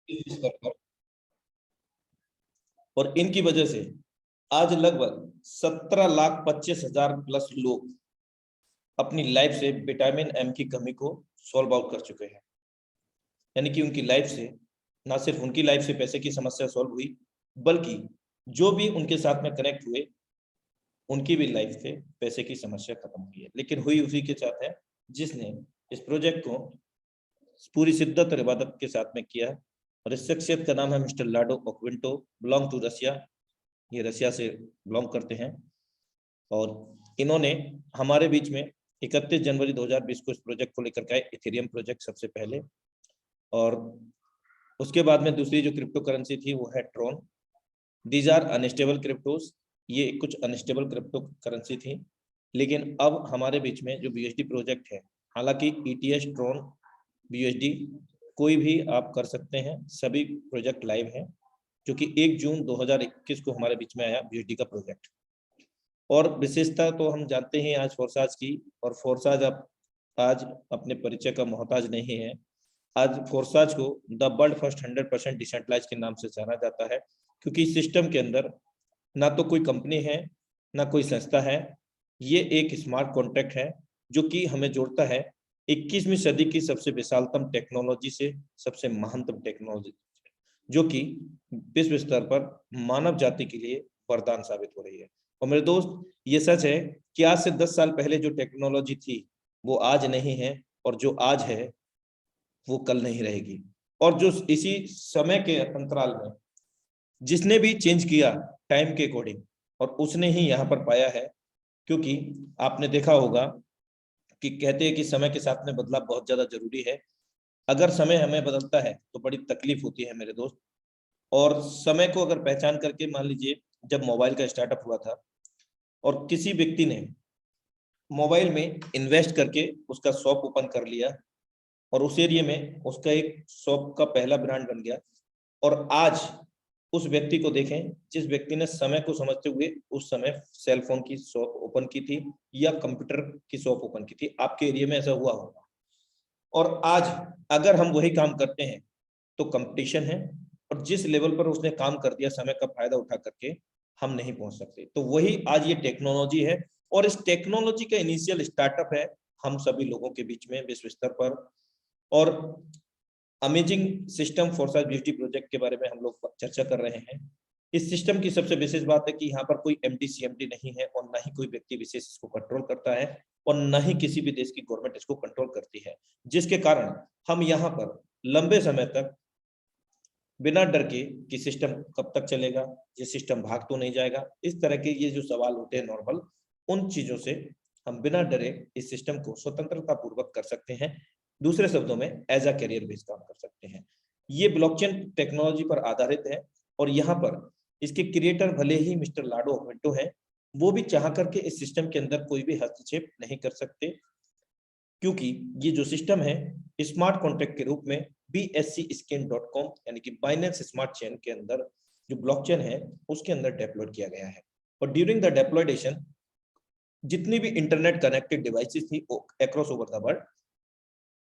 इस स्तर पर, और इनकी वजह से आज लगभग 17,25,000 प्लस लोग अपनी लाइफ से विटामिन एम की कमी को सॉल्व आउट कर चुके हैं। यानी कि उनकी लाइफ से ना सिर्फ उनकी लाइफ से पैसे की समस्या सॉल्व हुई, बल्कि जो भी उनके साथ में कनेक्ट हुए उनकी भी लाइफ से पैसे की समस्या खत्म हुई है। लेकिन हुई उसी के साथ है जिसने इस प्रोजेक्ट को पूरी शिद्दत और इबादत के साथ में किया। और इस शख्सियत का नाम है मिस्टर लाडो ओक्विंटो, बिलोंग टू रसिया। ये रसिया से बिलोंग करते हैं और इन्होंने हमारे बीच में 31 जनवरी 2020 को इस प्रोजेक्ट को लेकर के आए, इथेरियम प्रोजेक्ट सबसे पहले। और उसके बाद में दूसरी जो क्रिप्टो करेंसी थी वो है Tron. These are unstable cryptos, ये कुछ अनस्टेबल क्रिप्टो करेंसी थी। लेकिन अब हमारे बीच में जो बीएसडी प्रोजेक्ट है, हालांकि ईटीएस, ट्रॉन, बीएसडी कोई भी आप कर सकते हैं, सभी प्रोजेक्ट लाइव हैं, जो कि 1 जून 2021 को हमारे बीच में आया बीएसडी का प्रोजेक्ट। और विशेषता तो हम जानते हैं आज फोर्साज की, और फोर्साज अब आज अपने परिचय का मोहताज नहीं है। आज फोर्साज को द वर्ल्ड फर्स्ट 100% डिसेंट्रलाइज के नाम से जाना जाता है, क्योंकि इस सिस्टम के अंदर ना तो कोई कंपनी है ना कोई संस्था है। ये एक स्मार्ट कॉन्ट्रैक्ट है जो कि हमें जोड़ता है 21वीं सदी की सबसे विशालतम टेक्नोलॉजी से सबसे महानतम टेक्नोलॉजी, जो कि विश्व स्तर पर मानव जाति के लिए वरदान साबित हो रही है। और मेरे दोस्त, ये सच है कि आज से 10 साल पहले जो टेक्नोलॉजी थी वो आज नहीं है, और जो आज है वो कल नहीं रहेगी। और जो इसी समय के अंतराल में जिसने भी चेंज किया टाइम के अकॉर्डिंग, और उसने ही यहाँ पर पाया है। क्योंकि आपने देखा होगा कि कहते हैं कि समय के साथ में बदलाव बहुत ज्यादा जरूरी है। अगर समय हमें बदलता है तो बड़ी तकलीफ होती है मेरे दोस्त। और समय को अगर पहचान करके, मान लीजिए जब मोबाइल का स्टार्टअप हुआ था और किसी व्यक्ति ने मोबाइल में इन्वेस्ट करके उसका शॉप ओपन कर लिया, और उस एरिया में उसका एक शॉप का पहला ब्रांड बन गया। और आज उस व्यक्ति को देखें जिस व्यक्ति ने समय को समझते हुए उस समय सेल फोन की शॉप ओपन की थी या कंप्यूटर की शॉप ओपन की थी। आपके एरिया में ऐसा हुआ होगा। और आज अगर हम वही काम करते हैं तो कंपटीशन है, और जिस लेवल पर उसने काम कर दिया समय का फायदा उठा करके, हम नहीं पहुंच सकते। तो वही आज ये टेक्नोलॉजी है, और इस टेक्नोलॉजी का इनिशियल स्टार्टअप है हम सभी लोगों के बीच में विश्व स्तर पर। और amazing system Forsage BSD project के बारे में हम लोग चर्चा कर रहे हैं। इस सिस्टम की सबसे विशेष बात है कि यहाँ पर कोई एमडी सीएमडी नहीं है, और ना ही कोई व्यक्ति विशेष इसको कंट्रोल करता है, और ना ही किसी भी देश की गवर्नमेंट इसको कंट्रोल करती है। जिसके कारण हम यहाँ पर लंबे समय तक बिना डर के कि सिस्टम कब तक चलेगा, ये सिस्टम भाग तो नहीं जाएगा, इस तरह के ये जो सवाल होते हैं नॉर्मल, उन चीजों से हम बिना डरे इस सिस्टम को स्वतंत्रता पूर्वक कर सकते हैं। दूसरे शब्दों में एज अ कैरियर बेस काम कर सकते हैं। ये ब्लॉकचेन टेक्नोलॉजी पर आधारित है, और यहाँ पर इसके क्रिएटर भले ही मिस्टर लाडो ओक्विंटो हैं, वो भी चाह करके इस सिस्टम के अंदर कोई भी हस्तक्षेप नहीं कर सकते, क्योंकि ये जो सिस्टम है स्मार्ट कॉन्ट्रैक्ट के रूप में BSCScan.com यानी कि बाइनेंस स्मार्ट चेन के अंदर जो ब्लॉकचेन है उसके अंदर डेप्लॉयड किया गया है। और ड्यूरिंग द डेप्लॉयडेशन जितनी भी इंटरनेट कनेक्टेड डिवाइसेस थी अक्रॉस ओवर द वर्ल्ड,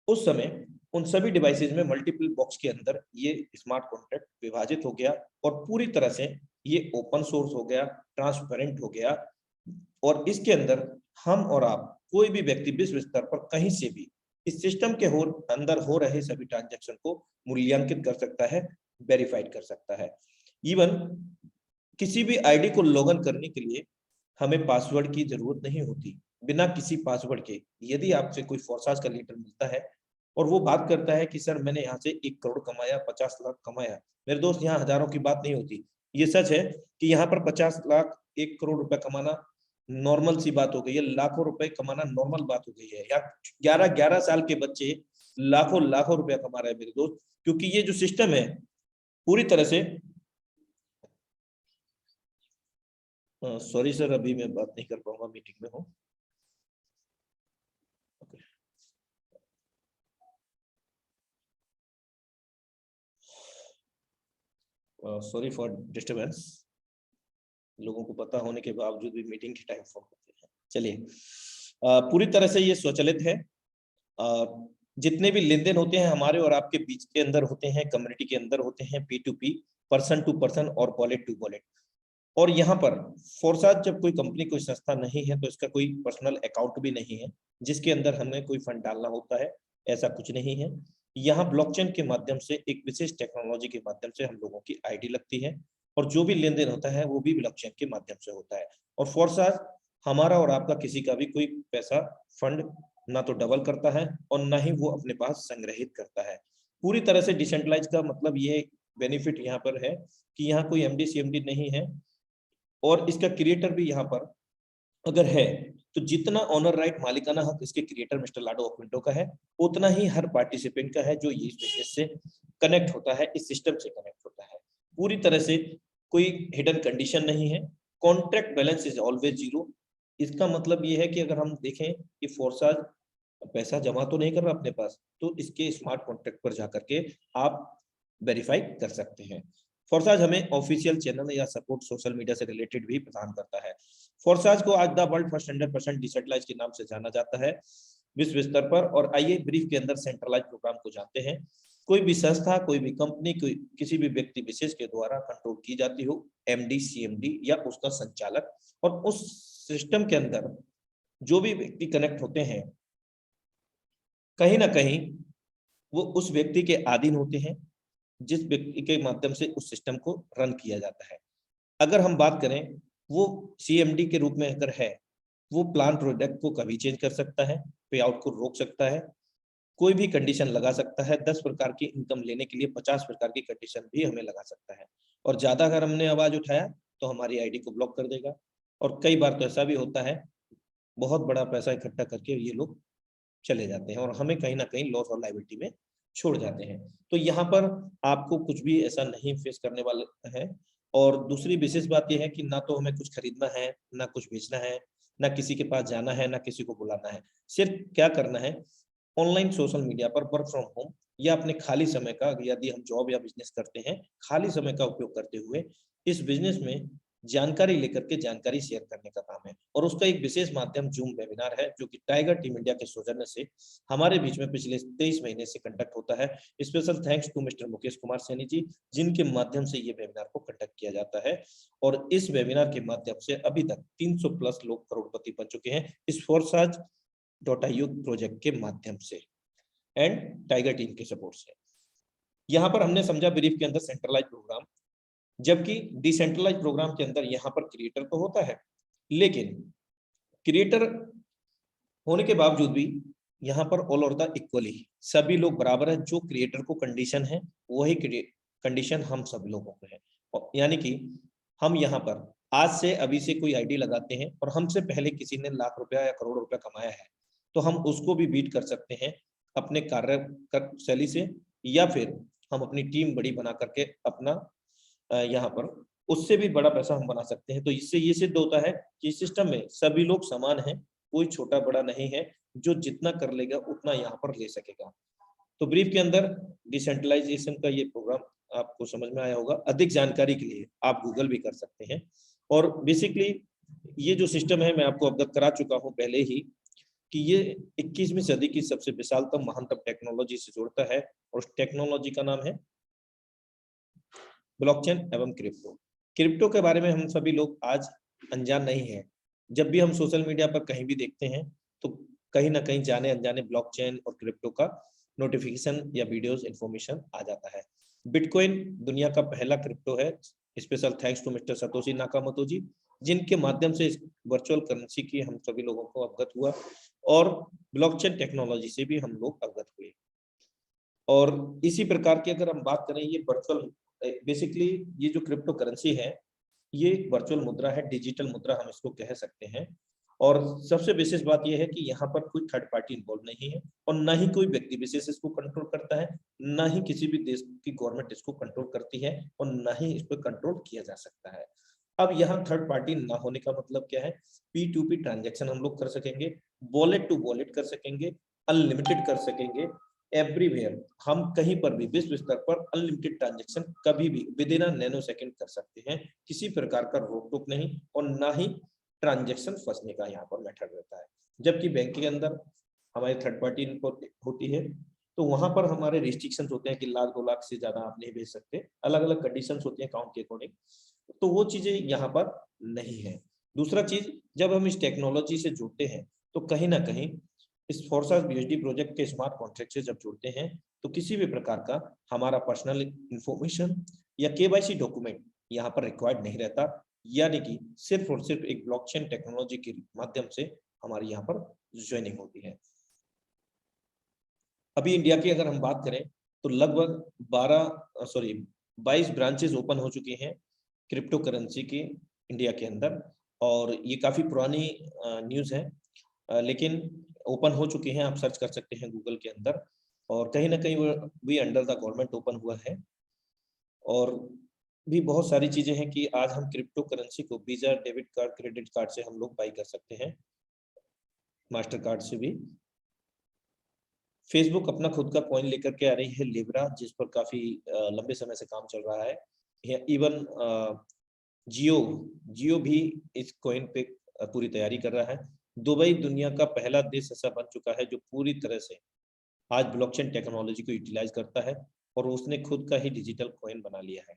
उस समय उन सभी डिवाइसेस में मल्टीपल बॉक्स के अंदर ये स्मार्ट कॉन्ट्रैक्ट विभाजित हो गया, और पूरी तरह से ये ओपन सोर्स हो गया, ट्रांसपेरेंट हो गया। और इसके अंदर हम और आप कोई भी व्यक्ति विश्व स्तर पर कहीं से भी इस सिस्टम के अंदर हो रहे सभी ट्रांजैक्शन को मूल्यांकित कर सकता है, वेरीफाइड कर सकता है। इवन किसी भी आईडी को लॉगिन करने के लिए हमें पासवर्ड की जरूरत नहीं होती। बिना किसी पासवर्ड के यदि आपसे कोई फोर्साज का लीडर मिलता है और वो बात करता है कि सर मैंने यहाँ से 1 करोड़ कमाया, 50 लाख कमाया, मेरे दोस्त यहाँ हजारों की बात नहीं होती। ये सच है कि यहाँ पर 50 लाख 1 करोड़ रुपए कमाना नॉर्मल सी बात हो गई है, लाखों रुपए कमाना नॉर्मल बात हो गई है। या 11-11 साल के बच्चे लाखों लाखों रुपया कमा रहे हैं मेरे दोस्त, क्योंकि ये जो सिस्टम है पूरी तरह से। सॉरी सर, अभी मैं बात नहीं कर पाऊंगा, मीटिंग में हूँ। Sorry for disturbance. लोगों को पता होने के बावजूद भी मीटिंग के टाइम फोन करते हैं। चलिए, पूरी तरह से ये स्वचालित है। जितने भी लेन देन होते हैं हमारे और आपके बीच के अंदर होते हैं, कम्युनिटी के अंदर होते हैं, P2P, पर्सन टू पर्सन और वॉलेट टू वॉलेट। और यहाँ पर फोरसाज जब कोई कंपनी कोई संस्था नहीं है तो इसका कोई पर्सनल अकाउंट भी नहीं है जिसके अंदर हमें कोई फंड डालना होता है, ऐसा कुछ नहीं है। यहाँ ब्लॉकचेन के माध्यम से एक विशेष टेक्नोलॉजी के माध्यम से हम लोगों की आईडी लगती है और जो भी लेन देन होता है वो भी ब्लॉकचेन के माध्यम से होता है। और फोरसाज हमारा और आपका किसी का भी कोई पैसा फंड ना तो डबल करता है और ना ही वो अपने पास संग्रहित करता है। पूरी तरह से डिसेंट्रलाइज का मतलब ये बेनिफिट यहाँ पर है कि यहाँ कोई एमडी सीएमडी नहीं है और इसका क्रिएटर भी यहाँ पर अगर है तो जितना ऑनर राइट मालिकाना हक इसके क्रिएटर मिस्टर लाडो ऑक्विंटो का है उतना ही हर पार्टिसिपेंट का है जो इस बिजनेस से कनेक्ट होता है, इस सिस्टम से कनेक्ट होता है। पूरी तरह से कोई हिडन कंडीशन नहीं है। Contract balance is always zero. इसका मतलब ये है कि अगर हम देखें कि फोरसाज पैसा जमा तो नहीं कर रहा अपने पास, तो इसके स्मार्ट कॉन्ट्रैक्ट पर जाकर के आप वेरीफाई कर सकते हैं। फोरसाज हमें ऑफिशियल चैनल या सपोर्ट सोशल मीडिया से रिलेटेड भी प्रदान करता है। फोरसाज को आज द वर्ल्ड फर्स्ट 100% डिसेंट्रलाइज के नाम से जाना जाता है विश्व स्तर पर। और आइए ब्रीफ के अंदर सेंट्रलाइज प्रोग्राम को जानते हैं। कोई भी संस्था, कोई भी कंपनी, कोई किसी भी व्यक्ति विशेष के द्वारा कंट्रोल की जाती हो, एमडी सीएमडी या उसका संचालक, और उस सिस्टम के अंदर जो भी व्यक्ति कनेक्ट होते हैं कहीं ना कहीं वो उस व्यक्ति के अधीन होते हैं जिस व्यक्ति के माध्यम से उस सिस्टम को रन किया जाता है। अगर हम बात करें वो सीएमडी के रूप में अगर है, वो प्लान प्रोडक्ट को कभी चेंज कर सकता है, पे आउट को रोक सकता है, कोई भी कंडीशन लगा सकता है। 10 प्रकार की इनकम लेने के लिए 50 प्रकार की कंडीशन भी हमें लगा सकता है। और ज्यादा अगर हमने आवाज उठाया तो हमारी आईडी को ब्लॉक कर देगा। और कई बार तो ऐसा भी होता है बहुत बड़ा पैसा इकट्ठा करके ये लोग चले जाते हैं और हमें कहीं ना कहीं लॉस और लायबिलिटी में छोड़ जाते हैं। तो यहाँ पर आपको कुछ भी ऐसा नहीं फेस करने वाला है। और दूसरी विशेष बात यह है कि ना तो हमें कुछ खरीदना है, ना कुछ बेचना है, ना किसी के पास जाना है, ना किसी को बुलाना है। सिर्फ क्या करना है, ऑनलाइन सोशल मीडिया पर वर्क फ्रॉम होम या अपने खाली समय का, यदि हम जॉब या बिजनेस करते हैं, खाली समय का उपयोग करते हुए इस बिजनेस में जानकारी लेकर के जानकारी शेयर करने का काम है। और उसका एक विशेष माध्यम जूम वेबिनार है जो कि टाइगर टीम इंडिया के सौजन्य से हमारे बीच में पिछले 23 महीने से कंडक्ट होता है। Special thanks to mister Mukesh Kumar Saini ji, जिनके माध्यम से ये वेबिनार को कंडक्ट किया जाता है। और इस वेबिनार के माध्यम से अभी तक 300 प्लस लोग करोड़पति बन चुके हैं इस फोरसाज.io प्रोजेक्ट के माध्यम से एंड टाइगर टीम के सपोर्ट से। यहाँ पर हमने समझा ब्रीफ के अंदर सेंट्रलाइज प्रोग्राम, जबकि डिसेंट्रलाइज प्रोग्राम के अंदर यहाँ पर क्रिएटर तो होता है, लेकिन क्रिएटर होने के बावजूद भी यहाँ पर ऑल ओवर द इक्वली सभी लोग बराबर है। जो क्रिएटर को कंडीशन है वही कंडीशन हम सब लोगों को है। यानी कि हम यहाँ पर आज से अभी से कोई आईडी लगाते हैं और हमसे पहले किसी ने लाख रुपया या करोड़ रुपया कमाया है तो हम उसको भी बीट कर सकते हैं अपने कार्य शैली से, या फिर हम अपनी टीम बड़ी बना करके अपना यहाँ पर उससे भी बड़ा पैसा हम बना सकते हैं। तो इससे ये सिद्ध होता है कि सिस्टम में सभी लोग समान हैं, कोई छोटा बड़ा नहीं है, जो जितना कर लेगा उतना यहाँ पर ले सकेगा। तो ब्रीफ के अंदर डिसेंट्रलाइजेशन का ये प्रोग्राम आपको समझ में आया होगा। अधिक जानकारी के लिए आप गूगल भी कर सकते हैं। और बेसिकली ये जो सिस्टम है मैं आपको अवगत करा चुका हूँ पहले ही कि ये 21वीं सदी की सबसे विशालतम महानतम टेक्नोलॉजी से जोड़ता है और उस टेक्नोलॉजी का नाम है ब्लॉकचेन एवं क्रिप्टो। क्रिप्टो के बारे में हम सभी लोग आज अनजान नहीं है। जब भी हम सोशल मीडिया पर कहीं भी देखते हैं तो कहीं ना कहीं जाने अनजाने ब्लॉकचेन और क्रिप्टो का नोटिफिकेशन या वीडियोस इंफॉर्मेशन आ जाता है। बिटकॉइन दुनिया का पहला क्रिप्टो है। Special thanks to mister Satoshi Nakamoto ji, जिनके माध्यम से इस वर्चुअल करेंसी की हम सभी लोगों को अवगत हुआ और ब्लॉकचेन टेक्नोलॉजी से भी हम लोग अवगत हुए। और इसी प्रकार की अगर हम बात करें, ये वर्चुअल बेसिकली ये जो क्रिप्टो करेंसी है ये एक वर्चुअल मुद्रा है, डिजिटल मुद्रा हम इसको कह सकते हैं। और सबसे विशेष बात यह है कि यहाँ पर कोई थर्ड पार्टी इन्वॉल्व नहीं है और ना ही कोई व्यक्ति विशेष इसको कंट्रोल करता है, ना ही किसी भी देश की गवर्नमेंट इसको कंट्रोल करती है और ना ही इस पर कंट्रोल किया जा सकता है। अब यहाँ थर्ड पार्टी ना होने का मतलब क्या है, P2P ट्रांजेक्शन हम लोग कर सकेंगे, वॉलेट टू वॉलेट कर सकेंगे, अनलिमिटेड कर सकेंगे, एवरीवेयर हम कहीं पर भी विश्व स्तर पर अनलिमिटेड ट्रांजेक्शन कभी भी विद इन नैनो सेकंड कर सकते हैं। किसी प्रकार का रोक टोक नहीं और ना ही ट्रांजेक्शन फंसने का यहाँ पर मैटर रहता है। जबकि बैंक के अंदर हमारी थर्ड पार्टी इनपुट होती है तो वहां पर हमारे रिस्ट्रिक्शंस होते हैं कि 1 लाख 2 लाख से ज्यादा आप नहीं भेज सकते, अलग अलग कंडीशंस होती हैं अकाउंट के अकॉर्डिंग, तो वो चीजें यहाँ पर नहीं है। दूसरा चीज, जब हम इस टेक्नोलॉजी से जुड़ते हैं तो कहीं ना कहीं इस फोर्सास बीएसडी प्रोजेक्ट के स्मार्ट कॉन्ट्रैक्ट से जब जुड़ते हैं तो किसी भी प्रकार का हमारा पर्सनल इंफॉर्मेशन या केवाईसी डॉक्यूमेंट यहाँ पर रिक्वायर्ड नहीं रहता, यानी कि सिर्फ और सिर्फ एक ब्लॉकचेन टेक्नोलॉजी के माध्यम से हमारी यहाँ पर ज्वाइनिंग होती है। अभी इंडिया की अगर हम बात करें तो लगभग 22 ब्रांचेस ओपन हो चुकी हैं क्रिप्टो करेंसी की इंडिया के अंदर, और ये काफी पुरानी न्यूज है, लेकिन ओपन हो चुके हैं, आप सर्च कर सकते हैं गूगल के अंदर, और कहीं ना कहीं वो भी अंडर द गवर्नमेंट ओपन हुआ है। और भी बहुत सारी चीजें हैं कि आज हम क्रिप्टो करेंसी को visa, debit card, credit card से हम लोग बाई कर सकते हैं, मास्टर कार्ड से भी। फेसबुक अपना खुद का कॉइन लेकर के आ रही है लिब्रा, जिस पर काफी लंबे समय से काम चल रहा है। इवन जियो जियो भी इस कॉइन पे पूरी तैयारी कर रहा है। दुबई दुनिया का पहला देश ऐसा बन चुका है जो पूरी तरह से आज ब्लॉकचेन टेक्नोलॉजी को यूटिलाइज करता है और उसने खुद का ही डिजिटल कॉइन बना लिया है।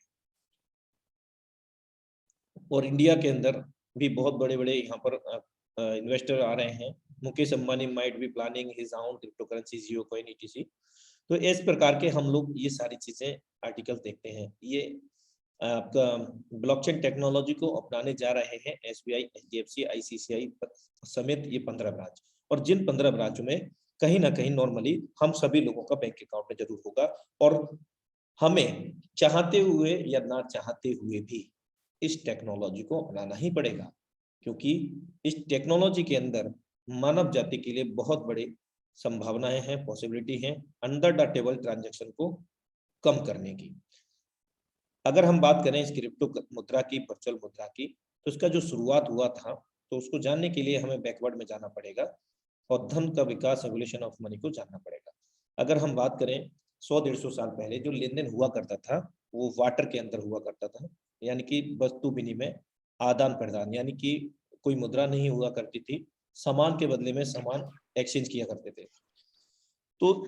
और इंडिया के अंदर भी बहुत बड़े बड़े यहाँ पर इन्वेस्टर आ रहे हैं। Mukesh Ambani might be planning his own crypto currency, Jio coin, etc. तो इस प्रकार के हम लोग ये सारी चीजें आर्टिकल देखते हैं। ये आपका ब्लॉकचेन टेक्नोलॉजी को अपनाने जा रहे हैं एसबीआई, एचडीएफसी, आईसीआईसीआई समेत ये 15 ब्रांच, और जिन 15 ब्रांचों में कहीं ना कहीं नॉर्मली हम सभी लोगों का बैंक अकाउंट में जरूर होगा, और हमें चाहते हुए या ना चाहते हुए भी इस टेक्नोलॉजी को अपनाना ही पड़ेगा, क्योंकि इस टेक्नोलॉजी के अंदर मानव जाति के लिए बहुत बड़ी संभावनाएं हैं, पॉसिबिलिटी हैं अंडर द टेबल ट्रांजैक्शन को कम करने की। अगर हम बात करें इस क्रिप्टो मुद्रा की, वर्चुअल मुद्रा की, तो इसका जो शुरुआत हुआ था, तो उसको जानने के लिए हमें बैकवर्ड में जाना पड़ेगा और धन का विकास, एवोल्यूशन ऑफ मनी को जानना पड़ेगा। अगर हम बात करें 100-150 साल पहले जो लेन देन हुआ करता था वो वाटर के अंदर हुआ करता था, यानी कि वस्तु विनिमय, आदान प्रदान, यानी कि कोई मुद्रा नहीं हुआ करती थी, सामान के बदले में सामान एक्सचेंज किया करते थे। तो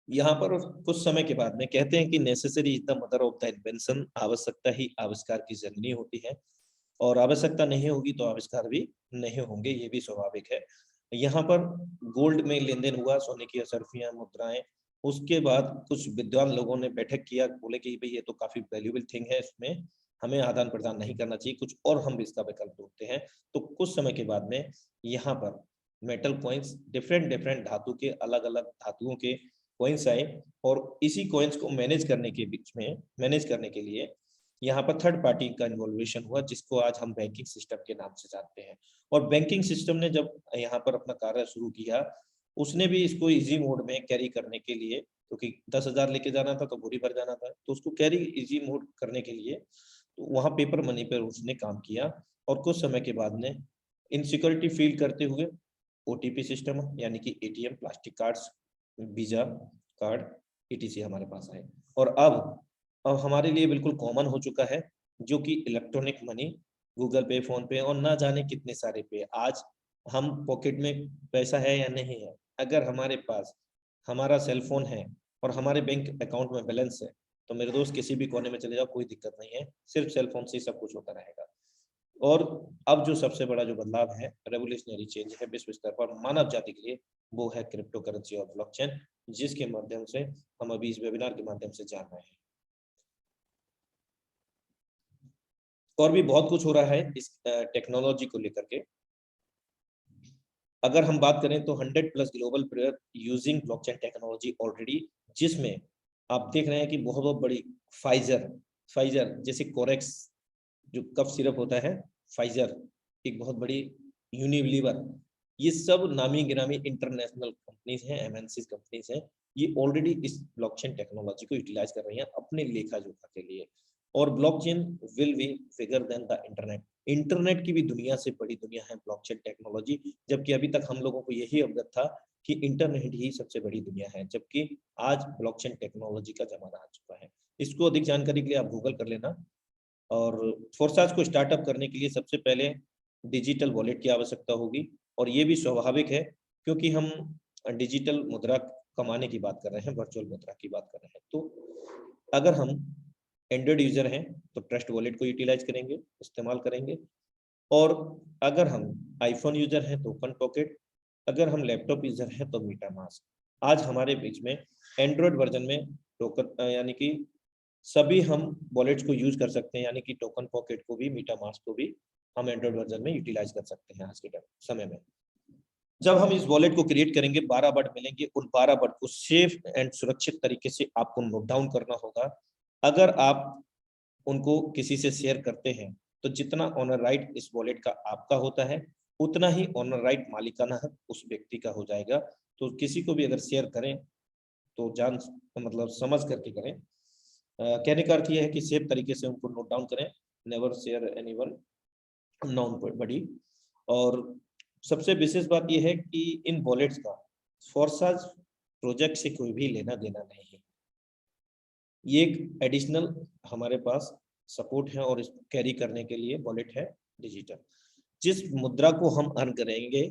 यहाँ पर कुछ समय के बाद में कहते हैं कि necessary is the mother of the invention, आवश्यकता ही आविष्कार की जननी होती है, और आवश्यकता नहीं होगी तो आविष्कार भी नहीं होंगे, ये भी स्वाभाविक है। यहाँ पर गोल्ड में लेन देन हुआ, सोने की असरफियां, मुद्राएं। उसके बाद कुछ विद्वान लोगों ने बैठक किया, बोले कि भाई ये तो काफी वैल्यूएबल थिंग है, इसमें हमें आदान प्रदान नहीं करना चाहिए, कुछ और हम इसका विकल्प ढूंढते हैं। तो कुछ समय के बाद में यहाँ पर मेटल कॉइन्स, डिफरेंट डिफरेंट धातु के, अलग अलग धातुओं के कॉइन्स आए, और इसी कॉइन्स को मैनेज करने के बीच में, मैनेज करने के लिए यहाँ पर थर्ड पार्टी का इन्वॉल्वेशन हुआ, जिसको आज हम बैंकिंग सिस्टम के नाम से जानते हैं। और बैंकिंग सिस्टम ने जब यहाँ पर अपना कार्य शुरू किया, उसने भी इसको इजी मोड में कैरी करने के लिए, क्योंकि 10,000 लेके जाना था तो बोरी भर जाना था, तो उसको कैरी इजी मोड करने के लिए तो वहाँ पेपर मनी पर उसने काम किया। और कुछ समय के बाद में इनसिक्योरिटी फील करते हुए ओटीपी सिस्टम, यानी कि ATM, plastic cards, visa card, etc हमारे पास आए। और अब हमारे लिए बिल्कुल कॉमन हो चुका है, जो कि इलेक्ट्रॉनिक मनी, गूगल पे, फोन पे और ना जाने कितने सारे पे। आज हम पॉकेट में पैसा है या नहीं है, अगर हमारे पास हमारा सेल फोन है और हमारे बैंक अकाउंट में बैलेंस है, तो मेरे दोस्त किसी भी कोने में चले जाओ, कोई दिक्कत नहीं है, सिर्फ सेल फोन से ही सब कुछ होता रहेगा। और अब जो सबसे बड़ा जो बदलाव है, रेवोल्यूशनरी चेंज है विश्व स्तर पर मानव जाति के लिए, वो है क्रिप्टो करेंसी और ब्लॉकचेन, जिसके माध्यम से हम अभी इस वेबिनार के माध्यम से जान रहे हैं। और भी बहुत कुछ हो रहा है इस टेक्नोलॉजी को लेकर के। अगर हम बात करें तो 100+ global player using blockchain technology already, जिसमें आप देख रहे हैं कि बहुत बहुत बड़ी फाइजर फाइजर जैसे कोरेक्स जो कफ सिरप होता है, फाइजर एक बहुत बड़ी, यूनिलीवर, ये सब नामी गिरामी इंटरनेशनल कंपनीज हैं, एमएनसी कंपनीज हैं। ये ऑलरेडी इस ब्लॉकचेन टेक्नोलॉजी को यूटिलाइज कर रही हैं अपने लेखा जोखा के लिए। और blockchain will be bigger than the internet, internet की भी दुनिया से बड़ी दुनिया है ब्लॉकचेन टेक्नोलॉजी, जबकि अभी तक हम लोगों को यही अवगत था कि इंटरनेट ही सबसे बड़ी दुनिया है, जबकि आज ब्लॉकचेन टेक्नोलॉजी का जमाना आ चुका है। इसको अधिक जानकारी के लिए आप गूगल कर लेना। और फोर्सास को स्टार्टअप करने के लिए सबसे पहले डिजिटल वॉलेट की आवश्यकता होगी, और ये भी स्वाभाविक है क्योंकि हम डिजिटल मुद्रा कमाने की बात कर रहे हैं, वर्चुअल मुद्रा की बात कर रहे हैं। तो अगर हम एंड्रॉइड यूजर हैं तो ट्रस्ट वॉलेट को यूटिलाइज करेंगे, इस्तेमाल करेंगे। और अगर हम आईफोन यूजर हैं तो ओपन पॉकेट, अगर हम लैपटॉप यूजर हैं तो मीटामास्क। आज हमारे बीच में एंड्रॉइड वर्जन में टोकन यानी कि सभी हम वॉलेट्स को यूज कर सकते हैं, यानी कि टोकन पॉकेट को भी, मीटामास्क को भी हम एंड्रॉइड वर्जन में यूटिलाइज कर सकते हैं आज के समय में। जब हम इस वॉलेट को क्रिएट करेंगे 12 वर्ड मिलेंगे, उन 12 वर्ड को सेफ एंड सुरक्षित तरीके से आपको नोट डाउन करना होगा। अगर आप उनको किसी से शेयर करते हैं तो जितना ऑनर राइट इस वॉलेट का आपका होता है, उतना ही ऑनर राइट मालिकाना हक उस व्यक्ति का हो जाएगा। तो किसी को भी अगर शेयर करें तो जान मतलब समझ करके करें। कहने का अर्थ यह है कि सेफ तरीके से उनको नोट डाउन करें, नेवर शेयर एनीवन नॉन बडी। और सबसे विशेष बात यह है कि इन वॉलेट्स का फोर्साज प्रोजेक्ट से कोई भी लेना देना नहीं है। ये एक एडिशनल हमारे पास सपोर्ट है और इसको कैरी करने के लिए वॉलेट है डिजिटल। जिस मुद्रा को हम अर्न करेंगे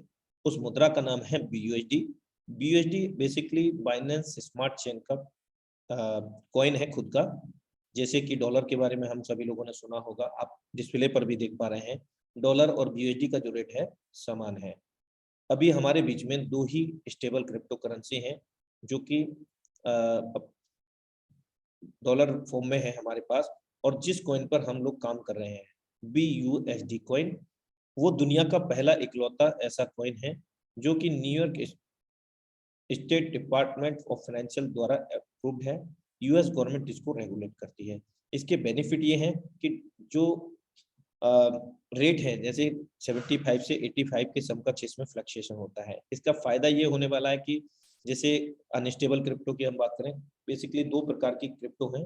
उस मुद्रा का नाम है BUSD। BUSD basically Binance smart chain का कॉइन है खुद का। जैसे कि डॉलर के बारे में हम सभी लोगों ने सुना होगा, आप डिस्प्ले पर भी देख पा रहे हैं, डॉलर और BUSD का जो रेट है समान है। अभी हमारे बीच में दो ही स्टेबल क्रिप्टो करेंसी हैं जो कि डॉलर फॉर्म में है हमारे पास, और जिस कॉइन पर हम लोग काम कर रहे हैं BUSD कॉइन, वो दुनिया का पहला इकलौता ऐसा कॉइन है जो कि New York state department of financial द्वारा अप्रूव्ड है। US गवर्नमेंट इसको रेगुलेट करती है। इसके बेनिफिट ये हैं कि जो रेट है जैसे 75 से 85 के समकक्ष इसमें फ्लक्चुएशन होता है। इसका फायदा ये होने वाला है कि जैसे अनस्टेबल क्रिप्टो की हम बात करें, बेसिकली दो प्रकार की क्रिप्टो हैं,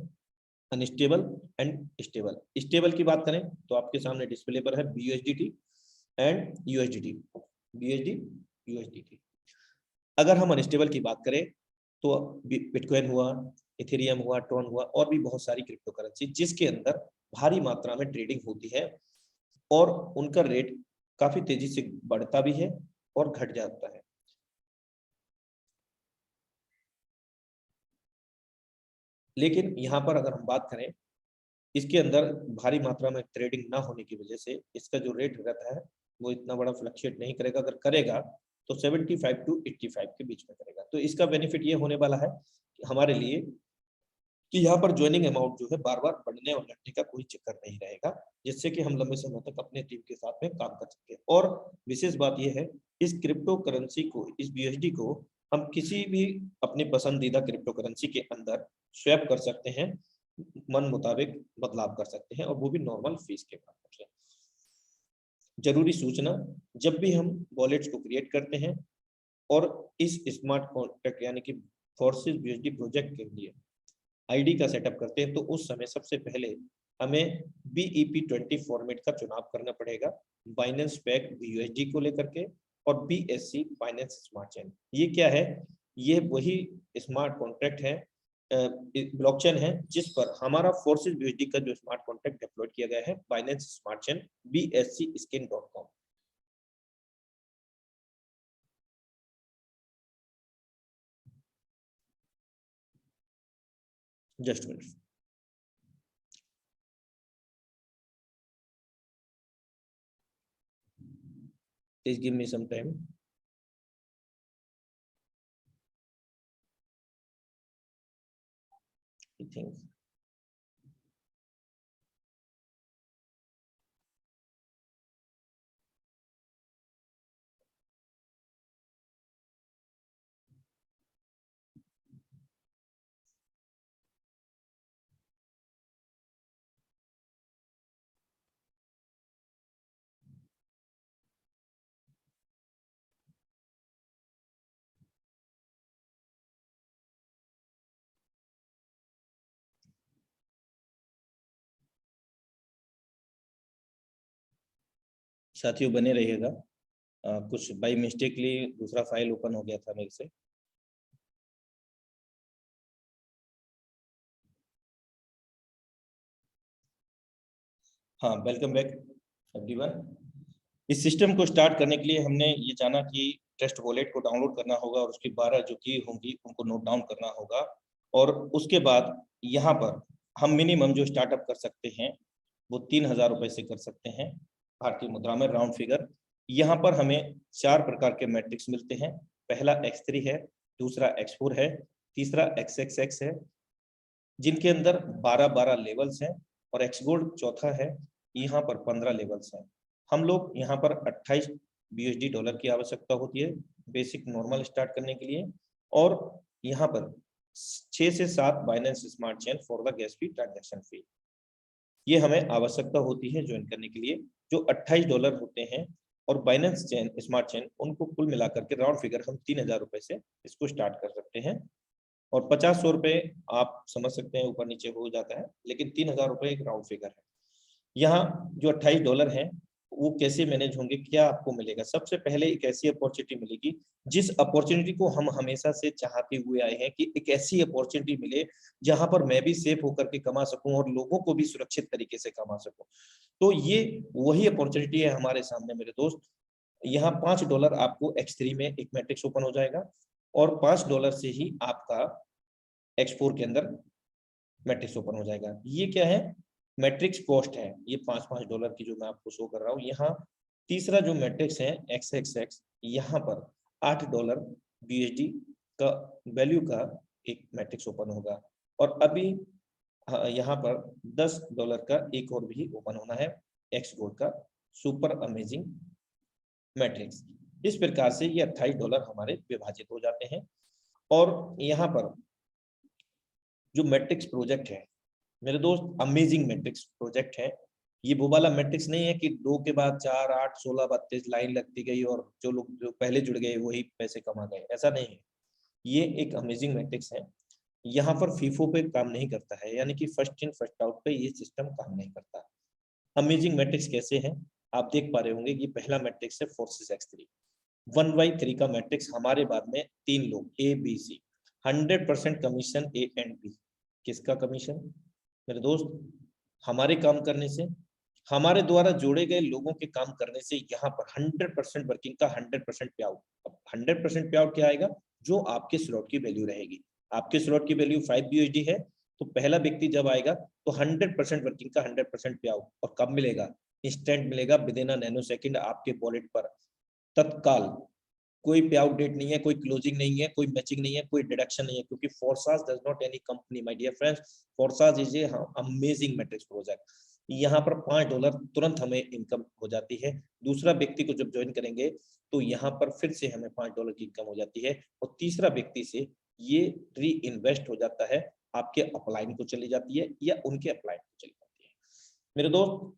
अनस्टेबल एंड स्टेबल। स्टेबल की बात करें तो आपके सामने डिस्प्ले पर है BUSDT and USDT, BUSD USDT। अगर हम अनस्टेबल की बात करें तो बिटकॉइन हुआ, इथेरियम हुआ, ट्रॉन हुआ, और भी बहुत सारी क्रिप्टो करेंसी जिसके अंदर भारी मात्रा में ट्रेडिंग होती है और उनका रेट काफी तेजी से बढ़ता भी है और घट जाता है। लेकिन यहाँ पर अगर हम बात करें, इसके अंदर भारी मात्रा में ट्रेडिंग ना होने की वजह से इसका जो रेट रहता है वो इतना बड़ा फ्लक्चुएट नहीं करेगा। अगर करेगा तो 75 to 85 के बीच में करेगा। तो इसका बेनिफिट ये होने वाला है कि हमारे लिए कि यहाँ पर ज्वाइनिंग अमाउंट जो है बार बार बढ़ने और घटने का कोई चक्कर नहीं रहेगा, जिससे कि हम लंबे समय तक अपने टीम के साथ में काम कर सकते हैं। और विशेष बात यह है, इस क्रिप्टो करेंसी को, इस BUSD को हम किसी भी अपनी पसंदीदा क्रिप्टो करेंसी के अंदर स्वैप कर सकते हैं, मन मुताबिक बदलाव कर सकते हैं, और वो भी नॉर्मल फीस के माध्यम से। जरूरी सूचना, जब भी हम वॉलेट्स को क्रिएट करते हैं और इस स्मार्ट कॉन्ट्रैक्ट यानी कि फोर्सेस BUSD प्रोजेक्ट के लिए आईडी का सेटअप करते हैं तो उस समय सबसे पहले हमें BEP20 फॉर्मेट का चुनाव करना पड़ेगा, बाइनेंस पैक BUSD को लेकर के, और BSC बाइनेंस स्मार्ट चेन। ये क्या है? ये वही स्मार्ट कॉन्ट्रैक्ट है, ब्लॉकचेन है, जिस पर हमारा फोर्सेस BUSD का जो स्मार्ट कॉन्ट्रैक्ट डिप्लॉय किया गया है, Binance smart chain BSCSkin.com। Just minute, please give me some time. I think साथियों बने रहिएगा। कुछ बाई मिस्टेकली दूसरा फाइल ओपन हो गया था मेरे से। हाँ, वेलकम बैक एवरीवन। इस सिस्टम को स्टार्ट करने के लिए हमने ये जाना कि ट्रस्ट वॉलेट को डाउनलोड करना होगा और उसकी 12 जो की होंगी उनको नोट डाउन करना होगा। और उसके बाद यहाँ पर हम मिनिमम जो स्टार्टअप कर सकते हैं वो 3000 रुपए से कर सकते हैं भारतीय मुद्रा में, राउंड फिगर। यहाँ पर हमें 4 प्रकार के मैट्रिक्स मिलते हैं। पहला X3 है, दूसरा X4 है, तीसरा XXX है, जिनके अंदर 12-12 लेवल्स हैं, और एक्स गोल्ड चौथा है, यहाँ पर 15 लेवल्स हैं। हम लोग यहाँ पर 28 BUSD डॉलर की आवश्यकता होती है बेसिक नॉर्मल स्टार्ट करने के लिए, और यहाँ पर 6 से 7 Binance smart chain for the gas fee transaction fee, ये हमें आवश्यकता होती है ज्वाइन करने के लिए, जो 28 डॉलर होते हैं। और बाइनेंस चेन स्मार्ट चेन उनको कुल मिलाकर के राउंड फिगर हम 3000 रुपए से इसको स्टार्ट कर सकते हैं। और 50-100 रुपए आप समझ सकते हैं ऊपर नीचे हो जाता है, लेकिन 3000 रुपए एक राउंड फिगर है। यहाँ जो 28 डॉलर है वो कैसे मैनेज होंगे, क्या आपको मिलेगा? सबसे पहले एक ऐसी अपॉर्चुनिटी मिलेगी जिस अपॉर्चुनिटी को हम हमेशा से चाहते हुए आए हैं कि एक ऐसी अपॉर्चुनिटी मिले जहां पर मैं भी सेफ होकर के कमा सकूं और लोगों को भी सुरक्षित तरीके से कमा सकूं। तो ये वही अपॉर्चुनिटी है हमारे सामने मेरे दोस्त। यहाँ $5 आपको X3 में एक मैट्रिक्स ओपन हो जाएगा, और $5 से ही आपका X4 के अंदर मैट्रिक्स ओपन हो जाएगा। ये क्या है? मैट्रिक्स कॉस्ट है, ये $5-5 की जो मैं आपको शो कर रहा हूँ। यहाँ तीसरा जो मैट्रिक्स है XXX, यहाँ पर $8 BUSD का वैल्यू का एक मैट्रिक्स ओपन होगा। और अभी यहाँ पर $10 का एक और भी ओपन होना है, एक्स गोल्ड का सुपर अमेजिंग मैट्रिक्स। इस प्रकार से ये $28 हमारे विभाजित हो जाते हैं। और यहाँ पर जो मैट्रिक्स प्रोजेक्ट है मेरे दोस्त, अमेजिंग मैट्रिक्स प्रोजेक्ट है। ये वो वाला मैट्रिक्स नहीं है कि 2 के बाद 4, 8, 16, 32 लाइन लगती गई और जो लोग जो पहले जुड़ गए वही पैसे कमा गए, ऐसा नहीं है। ये एक अमेजिंग मैट्रिक्स है। यहाँ पर फीफो पे काम नहीं करता है, यानी कि फर्स्ट इन फर्स्ट आउट पे ये सिस्टम काम नहीं करता। अमेजिंग मैट्रिक्स कैसे है आप देख पा रहे होंगे। ये पहला मैट्रिक्स है फोर्सेस X3, 1/3 का मैट्रिक्स। हमारे बाद में 3 लोग ABC, 100% commission A and B। किसका कमीशन मेरे दोस्त? हमारे काम करने से, हमारे द्वारा जोड़े गए लोगों के काम करने से यहाँ पर 100% वर्किंग का 100% पे आउट। अब 100% पे आउट क्या आएगा? जो आपके स्लॉट की वैल्यू रहेगी। आपके स्लॉट की वैल्यू 5 BUSD है, तो पहला व्यक्ति जब आएगा तो 100% वर्किंग का 100% पे आउट। और कब मिलेगा? इंस्टेंट मिलेगा, with in a nano second आपके वॉलेट पर, तत्काल। कोई पे आउट डेट नहीं है, कोई क्लोजिंग नहीं है, कोई मैचिंग नहीं है, कोई डिडक्शन नहीं है, क्योंकि Forsage does not any company my dear friends. Forsage is a amazing matrix project. यहाँ पर $5 तुरंत हमें इनकम हो जाती है। दूसरा व्यक्ति को जब ज्वाइन करेंगे तो यहाँ पर फिर से हमें $5 की इनकम हो जाती है, और तीसरा व्यक्ति से ये री इन्वेस्ट हो जाता है, आपके अपलाइन को चली जाती है या उनके अपलाइन को चली जाती है। मेरे दोस्त,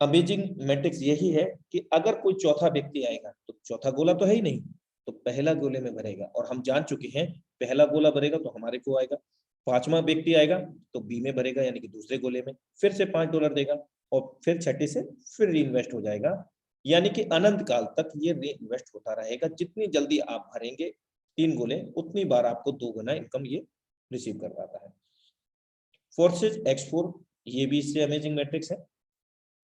अमेजिंग मैट्रिक्स यही है कि अगर कोई चौथा व्यक्ति आएगा तो चौथा गोला तो है ही नहीं, तो पहला गोले में भरेगा। और हम जान चुके हैं पहला गोला भरेगा तो हमारे को आएगा, पांचवा व्यक्ति आएगा तो बी में भरेगा यानी कि दूसरे गोले में, फिर से $5 देगा, और फिर छठे से फिर री इन्वेस्ट हो जाएगा। यानी कि अनंत काल तक ये री इन्वेस्ट होता रहेगा। जितनी जल्दी आप भरेंगे 3 गोले, उतनी बार आपको 2 गुना इनकम ये रिसीव करवाता है। फोर्सेज X4, ये भी इससे अमेजिंग मैट्रिक्स है।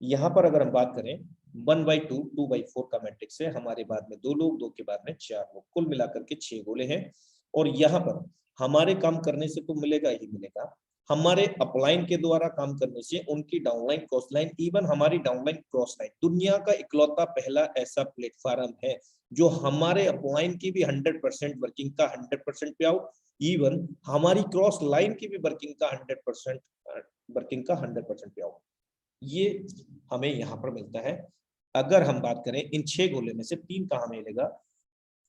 यहाँ पर अगर हम बात करें 1/2, 2/4 का मैट्रिक्स है। हमारे बाद में 2 लोग, 2 के बाद में 4 लोग, कुल मिलाकर के 6 गोले हैं। और यहाँ पर हमारे काम करने से तो मिलेगा ही मिलेगा, हमारे अपलाइन के द्वारा काम करने से उनकी डाउनलाइन, क्रॉसलाइन, इवन हमारी डाउनलाइन क्रॉसलाइन, दुनिया का इकलौता पहला ऐसा प्लेटफॉर्म है जो हमारे अपलाइन की भी 100% वर्किंग का 100% पे आउट, इवन हमारी क्रॉस लाइन की भी वर्किंग का 100% वर्किंग का 100% पे आउट, ये हमें यहाँ पर मिलता है। अगर हम बात करें इन 6 गोले में से 3 कहाँ मिलेगा?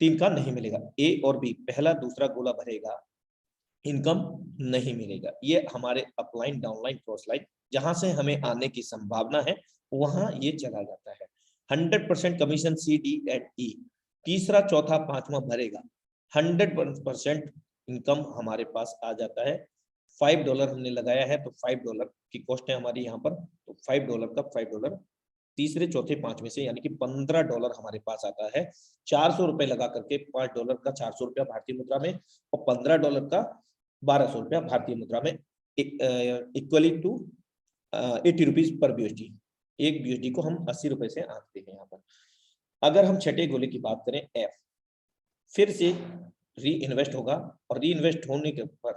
3 का नहीं मिलेगा। ए और बी, पहला दूसरा गोला भरेगा, इनकम नहीं मिलेगा। ये हमारे अपलाइन, डाउनलाइन, क्रॉसलाइन जहां से हमें आने की संभावना है वहां ये चला जाता है। 100% कमीशन सी, डी एंड ई, तीसरा, चौथा, पांचवा भरेगा, 100% इनकम हमारे पास आ जाता है। $5 हमने लगाया है तो $5 की कॉस्ट है हमारी यहाँ पर, तो $5 का $5 तीसरे, चौथे, पांचवें से, यानी कि $15 हमारे पास आता है। 400 रुपए लगा करके $5 का 400 रुपया भारतीय मुद्रा में, और $15 का 1200 रुपया भारतीय मुद्रा में, इक्वली टू 80 रुपीज पर BUSD। एक BUSD को हम 80 रुपए से आंकते हैं यहाँ पर। अगर हम छठे गोले की बात करें F, फिर से री इन्वेस्ट होगा और री इन्वेस्ट होने के पर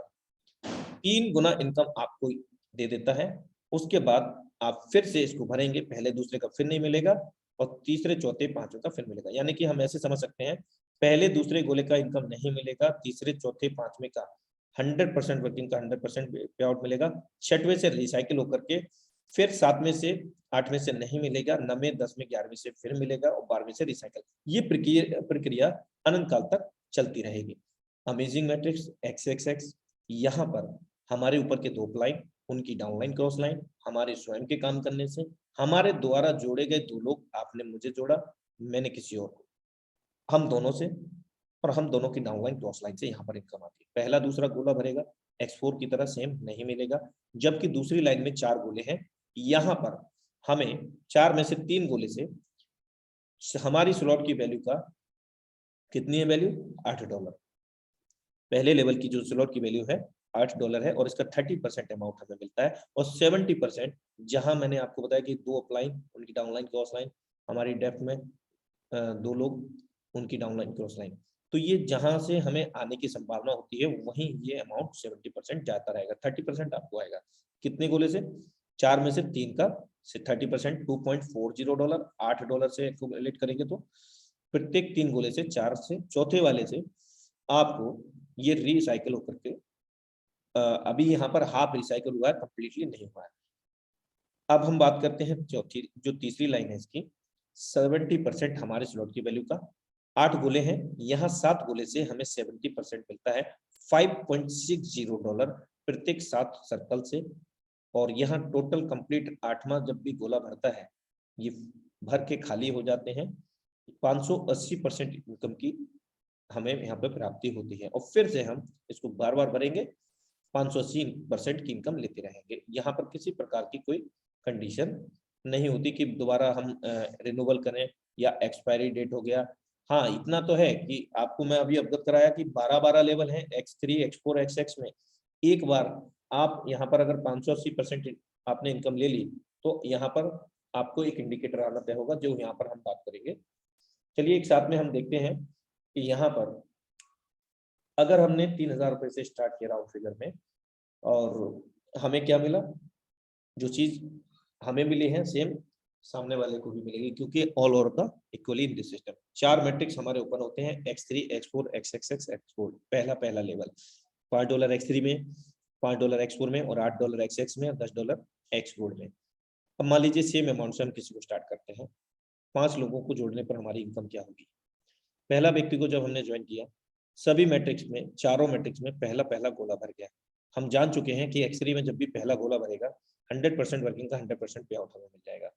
3 गुना इनकम आपको दे देता है। उसके बाद आप फिर से इसको भरेंगे, पहले दूसरे का फिर नहीं मिलेगा और तीसरे चौथे पांचवें का फिर मिलेगा। यानी कि हम ऐसे समझ सकते हैं, पहले दूसरे गोले का इनकम नहीं मिलेगा, तीसरे चौथे पांचवें का 100% वर्किंग का 100% पे आउट मिलेगा, छठवें से रिसाइकिल होकर के फिर सातवें से आठवें से नहीं मिलेगा, नवें 10वें 11वें से फिर मिलेगा और 12वें से रिसाइकिल। ये प्रक्रिया अनंत काल तक चलती रहेगी। अमेजिंग मैट्रिक्स XXX, यहाँ पर हमारे ऊपर के दो लाइन, उनकी डाउनलाइन क्रॉस लाइन, हमारे स्वयं के काम करने से, हमारे द्वारा जोड़े गए दो लोग, आपने मुझे जोड़ा, मैंने किसी और को, हम दोनों से, और हम दोनों की डाउनलाइन क्रॉस लाइन से यहाँ पर इनकम आती है। पहला दूसरा गोला भरेगा, X4 की तरह सेम नहीं मिलेगा, जबकि दूसरी लाइन में 4 गोले हैं। यहाँ पर हमें 4 में से 3 गोले से हमारी स्लॉट की वैल्यू का कितनी है वैल्यू, $8। पहले लेवल की जो स्लॉट की वैल्यू है $8 है और इसका 30% अमाउंट हमें मिलता है और 70% जहां मैंने आपको बताया कि 2 अपलाइन, उनकी डाउनलाइन क्रॉस लाइन, हमारी डेप्थ में 2 लोग, उनकी डाउनलाइन क्रॉस लाइन, तो ये जहां से हमें आने की संभावना होती है वहीं ये अमाउंट 70% जाता रहेगा। 30% आपको आएगा कितने गोले से, 4 में से 3 का से 30% $2.40, $8 से एक्यूमुलेट करेंगे तो प्रत्येक 3 गोले से, 4 से, चौथे वाले से आपको ये रिसाइकिल होकर के अभी यहाँ पर हाफ रिसाइकिल हुआ है, कंप्लीटली नहीं हुआ है। अब हम बात करते हैं चौथी, जो तीसरी लाइन है इसकी, 70% हमारे स्लॉट की वैल्यू का, 8 गोले हैं, यहाँ 7 गोले से हमें 70% मिलता है $5.60 प्रत्येक 7 सर्कल से। और यहाँ टोटल कंप्लीट 8वां जब भी गोला भरता है, ये भर के खाली हो जाते हैं, 580% इनकम की हमें यहाँ पे प्राप्ति होती है और फिर से हम इसको बार बार भरेंगे, 580% की इनकम लेते रहेंगे। यहाँ पर किसी प्रकार की कोई कंडीशन नहीं होती कि दोबारा हम रिन्यूअल करें या एक्सपायरी डेट हो गया। हाँ, इतना तो है कि आपको मैं अभी अवगत कराया कि 12-12 लेवल हैं X3, X4, XX में। एक बार आप यहाँ पर अगर 580% आपने इनकम ले ली तो यहाँ पर आपको एक इंडिकेटर आना तय होगा, जो यहाँ पर हम बात करेंगे। चलिए एक साथ में हम देखते हैं कि यहाँ पर अगर हमने 3000 रुपए से स्टार्ट किया राउंड फिगर में और हमें क्या मिला, जो चीज हमें मिली है सेम सामने वाले को भी मिलेगी, क्योंकि ऑल ओवर का equally in this system 4 matrix हमारे ओपन होते हैं, X3, X4, XXX, X4। पहला लेवल $5 X3 में, $5 X4 में और $8 XX में और $10 X4 में। अब मान लीजिए सेम अमाउंट से हम किसी को स्टार्ट करते हैं, 5 लोगों को जोड़ने पर हमारी इनकम क्या होगी। पहला व्यक्ति को जब हमने ज्वाइन किया, सभी मैट्रिक्स में, चारों मैट्रिक्स में पहला गोला भर गया। हम जान चुके हैं कि X3 में जब भी पहला गोला भरेगा 100% वर्किंग का 100% पे आउट हमें मिल जाएगा।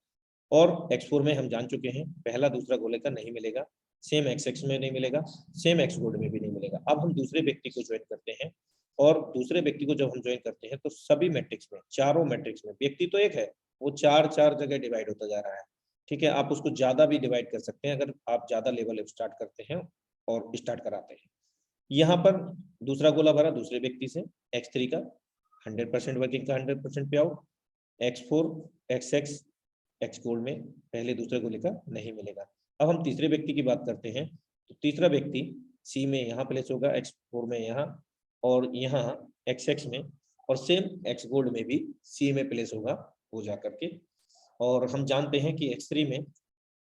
और X4 में हम जान चुके हैं पहला दूसरा गोले का नहीं मिलेगा, सेम XX में नहीं मिलेगा, सेम X गोल्ड में भी नहीं मिलेगा। अब हम दूसरे व्यक्ति को ज्वाइन करते हैं और दूसरे व्यक्ति को जब हम ज्वाइन करते हैं तो सभी मैट्रिक्स में, चारों मैट्रिक्स में, व्यक्ति तो एक है, वो 4-4 जगह डिवाइड होता जा रहा है। ठीक है, आप उसको ज्यादा भी डिवाइड कर सकते हैं अगर आप ज्यादा लेवल स्टार्ट करते हैं और स्टार्ट कराते हैं। यहाँ पर दूसरा गोला भरा दूसरे व्यक्ति से, X3 का 100% वर्किंग का 100% पे out, X4, XX, X gold में पहले दूसरे गोले का नहीं मिलेगा। अब हम तीसरे व्यक्ति की बात करते हैं तो तीसरा व्यक्ति C में यहाँ प्लेस होगा, X4 में यहाँ और यहाँ XX में, और सेम X गोल्ड में भी C में प्लेस होगा हो जा करके। और हम जानते हैं कि X3 में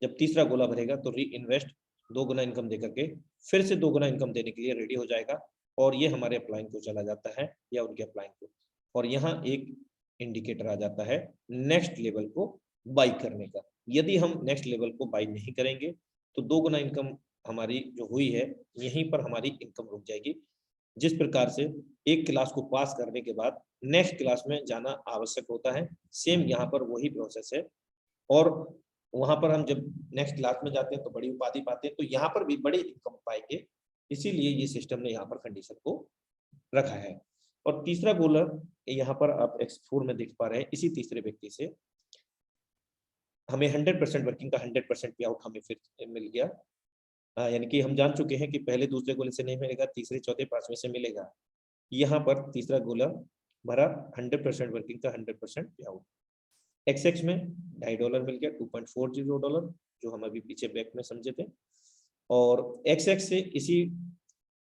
जब तीसरा गोला भरेगा तो री इन्वेस्ट 2 गुना इनकम देकर के फिर से 2 गुना इनकम देने के लिए रेडी हो जाएगा और ये हमारे अपलाइन को चला जाता है या उनके अपलाइन को, और यहाँ एक इंडिकेटर आ जाता है नेक्स्ट लेवल को बाई करने का। यदि हम नेक्स्ट लेवल को बाई नहीं करेंगे तो 2 गुना इनकम हमारी जो हुई है यहीं पर हमारी इनकम रुक जाएगी। जिस प्रकार से एक क्लास को पास करने के बाद नेक्स्ट क्लास में जाना आवश्यक होता है, सेम यहाँ पर वही प्रोसेस है। और वहां पर हम जब नेक्स्ट क्लास में जाते हैं तो बड़ी उपाधि पाते हैं, तो यहाँ पर भी बड़ी इनकम पाएंगे, इसीलिए ये सिस्टम ने यहाँ पर कंडीशन को रखा है। और तीसरा गोलर यहाँ पर आप X4 में देख पा रहे हैं, इसी तीसरे व्यक्ति से हमें 100% वर्किंग का 100% पे आउट हमें फिर मिल गया। यानी कि हम जान चुके हैं कि पहले दूसरे गोले से नहीं मिलेगा, तीसरे चौथे पांचवें से मिलेगा। यहाँ पर तीसरा गोला भरा 100% वर्किंग का 100% पे आउट। XX में $2.5 मिल गया, $2.40, जो हम अभी पीछे बैक में समझे थे। और XX से इसी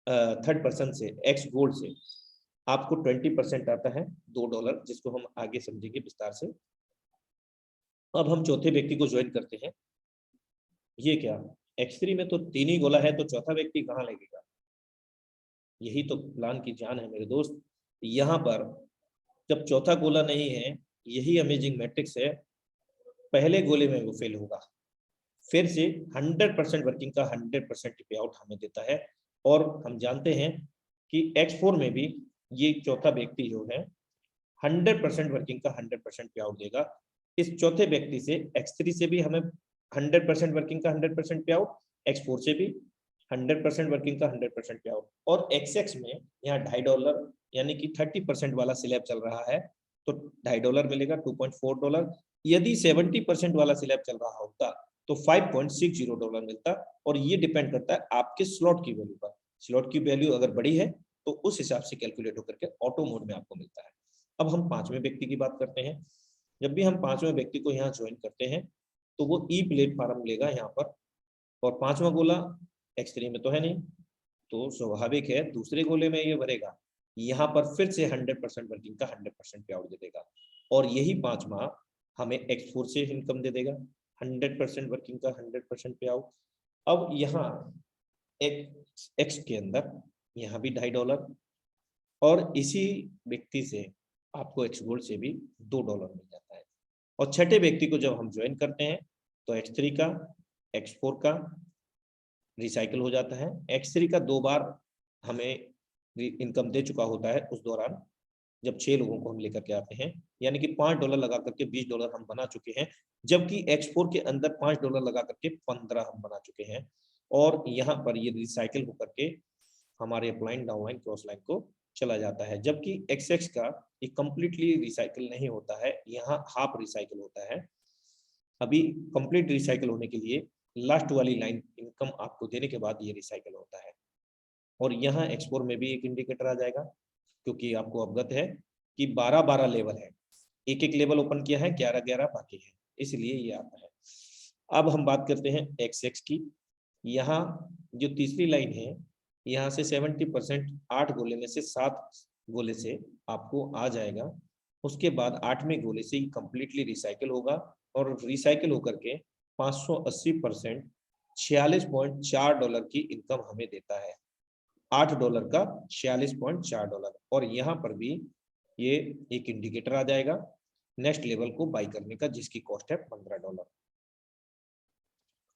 थर्ड पर्सन से, एक्स गोल्ड से आपको 20% आता है $2, जिसको हम आगे समझेंगे विस्तार से। अब हम चौथे व्यक्ति को ज्वाइन करते हैं। ये क्या, X3 में तो 3 ही गोला है, तो चौथा व्यक्ति कहाँ लगेगा? यही तो प्लान की जान है मेरे दोस्त। यहाँ पर जब चौथा गोला नहीं है, यही अमेजिंग मैट्रिक्स है, पहले गोले में वो फेल होगा, फिर से 100% वर्किंग का 100% पे आउट हमें देता है। और हम जानते हैं कि X4 में भी ये चौथा व्यक्ति जो है 100% वर्किंग का 100% पे आउट देगा। इस चौथे व्यक्ति से X3 से भी हमें 100% वर्किंग का 100% पे आउट, X4 से भी 100% वर्किंग का 100% पे आउट, और XX में यहाँ $2.5 यानी कि 30% वाला स्लैब चल रहा है, तो $2.5 मिलेगा, $2.4। यदि 70% वाला स्लैब चल रहा होता तो $5.60 मिलता। और ये डिपेंड करता है आपके स्लॉट की वैल्यू पर। स्लॉट की वैल्यू अगर बड़ी है तो उस हिसाब से कैलकुलेट होकर के ऑटो मोड में आपको मिलता है। अब हम पांचवें व्यक्ति की बात करते हैं। जब भी हम पांचवें व्यक्ति को यहाँ ज्वाइन करते हैं तो वो ई प्लेटफॉर्म लेगा यहाँ पर, और पांचवा गोला X3 में तो है नहीं, तो स्वाभाविक है दूसरे गोले में ये भरेगा। यहाँ पर फिर से 100% वर्किंग का 100% पे आउट दे देगा, और यही पांचवा हमें X4 से इनकम दे देगा, 100% वर्किंग का 100% पे आउट। अब यहाँ X के अंदर यहाँ भी $2.5, और इसी व्यक्ति से आपको X गोल्ड से भी $2 मिल जाता है। और छठे व्यक्ति को जब हम ज्वाइन करते हैं तो X3 का, X4 का रिसाइकिल हो जाता है। X3 का 2 बार हमें इनकम दे चुका होता है उस दौरान, जब 6 लोगों को हम लेकर के आते हैं, यानी कि $5 लगा करके $20 हम बना चुके हैं, जबकि X4 के अंदर $5 लगा करके 15 हम बना चुके हैं। और यहाँ पर ये रिसाइकिल होकर के हमारे अपलाइन, डाउनलाइन, क्रॉस लाइन को चला जाता है, जबकि XX का ये कंप्लीटली रिसाइकिल नहीं होता है, यहाँ हाफ रिसाइकिल होता है। अभी कंप्लीट रिसाइकिल होने के लिए लास्ट वाली लाइन इनकम आपको देने के बाद ये रिसाइकिल होता है। और यहाँ X4 में भी एक इंडिकेटर आ जाएगा, क्योंकि आपको अवगत है कि 12-12 लेवल है, एक एक लेवल ओपन किया है, 11-11 बाकी है, इसलिए ये आता है। अब हम बात करते हैं XX की। यहाँ जो तीसरी लाइन है, यहाँ से 70% 8 गोले में से 7 गोले से आपको आ जाएगा। उसके बाद 8वें गोले से ही कंप्लीटली रिसाइकिल होगा, और रिसाइकिल होकर के 580% $46.4 की इनकम हमें देता है। $8 का $46.4। और यहाँ पर भी ये एक इंडिकेटर आ जाएगा नेक्स्ट लेवल को बाई करने का, जिसकी कॉस्ट है $15।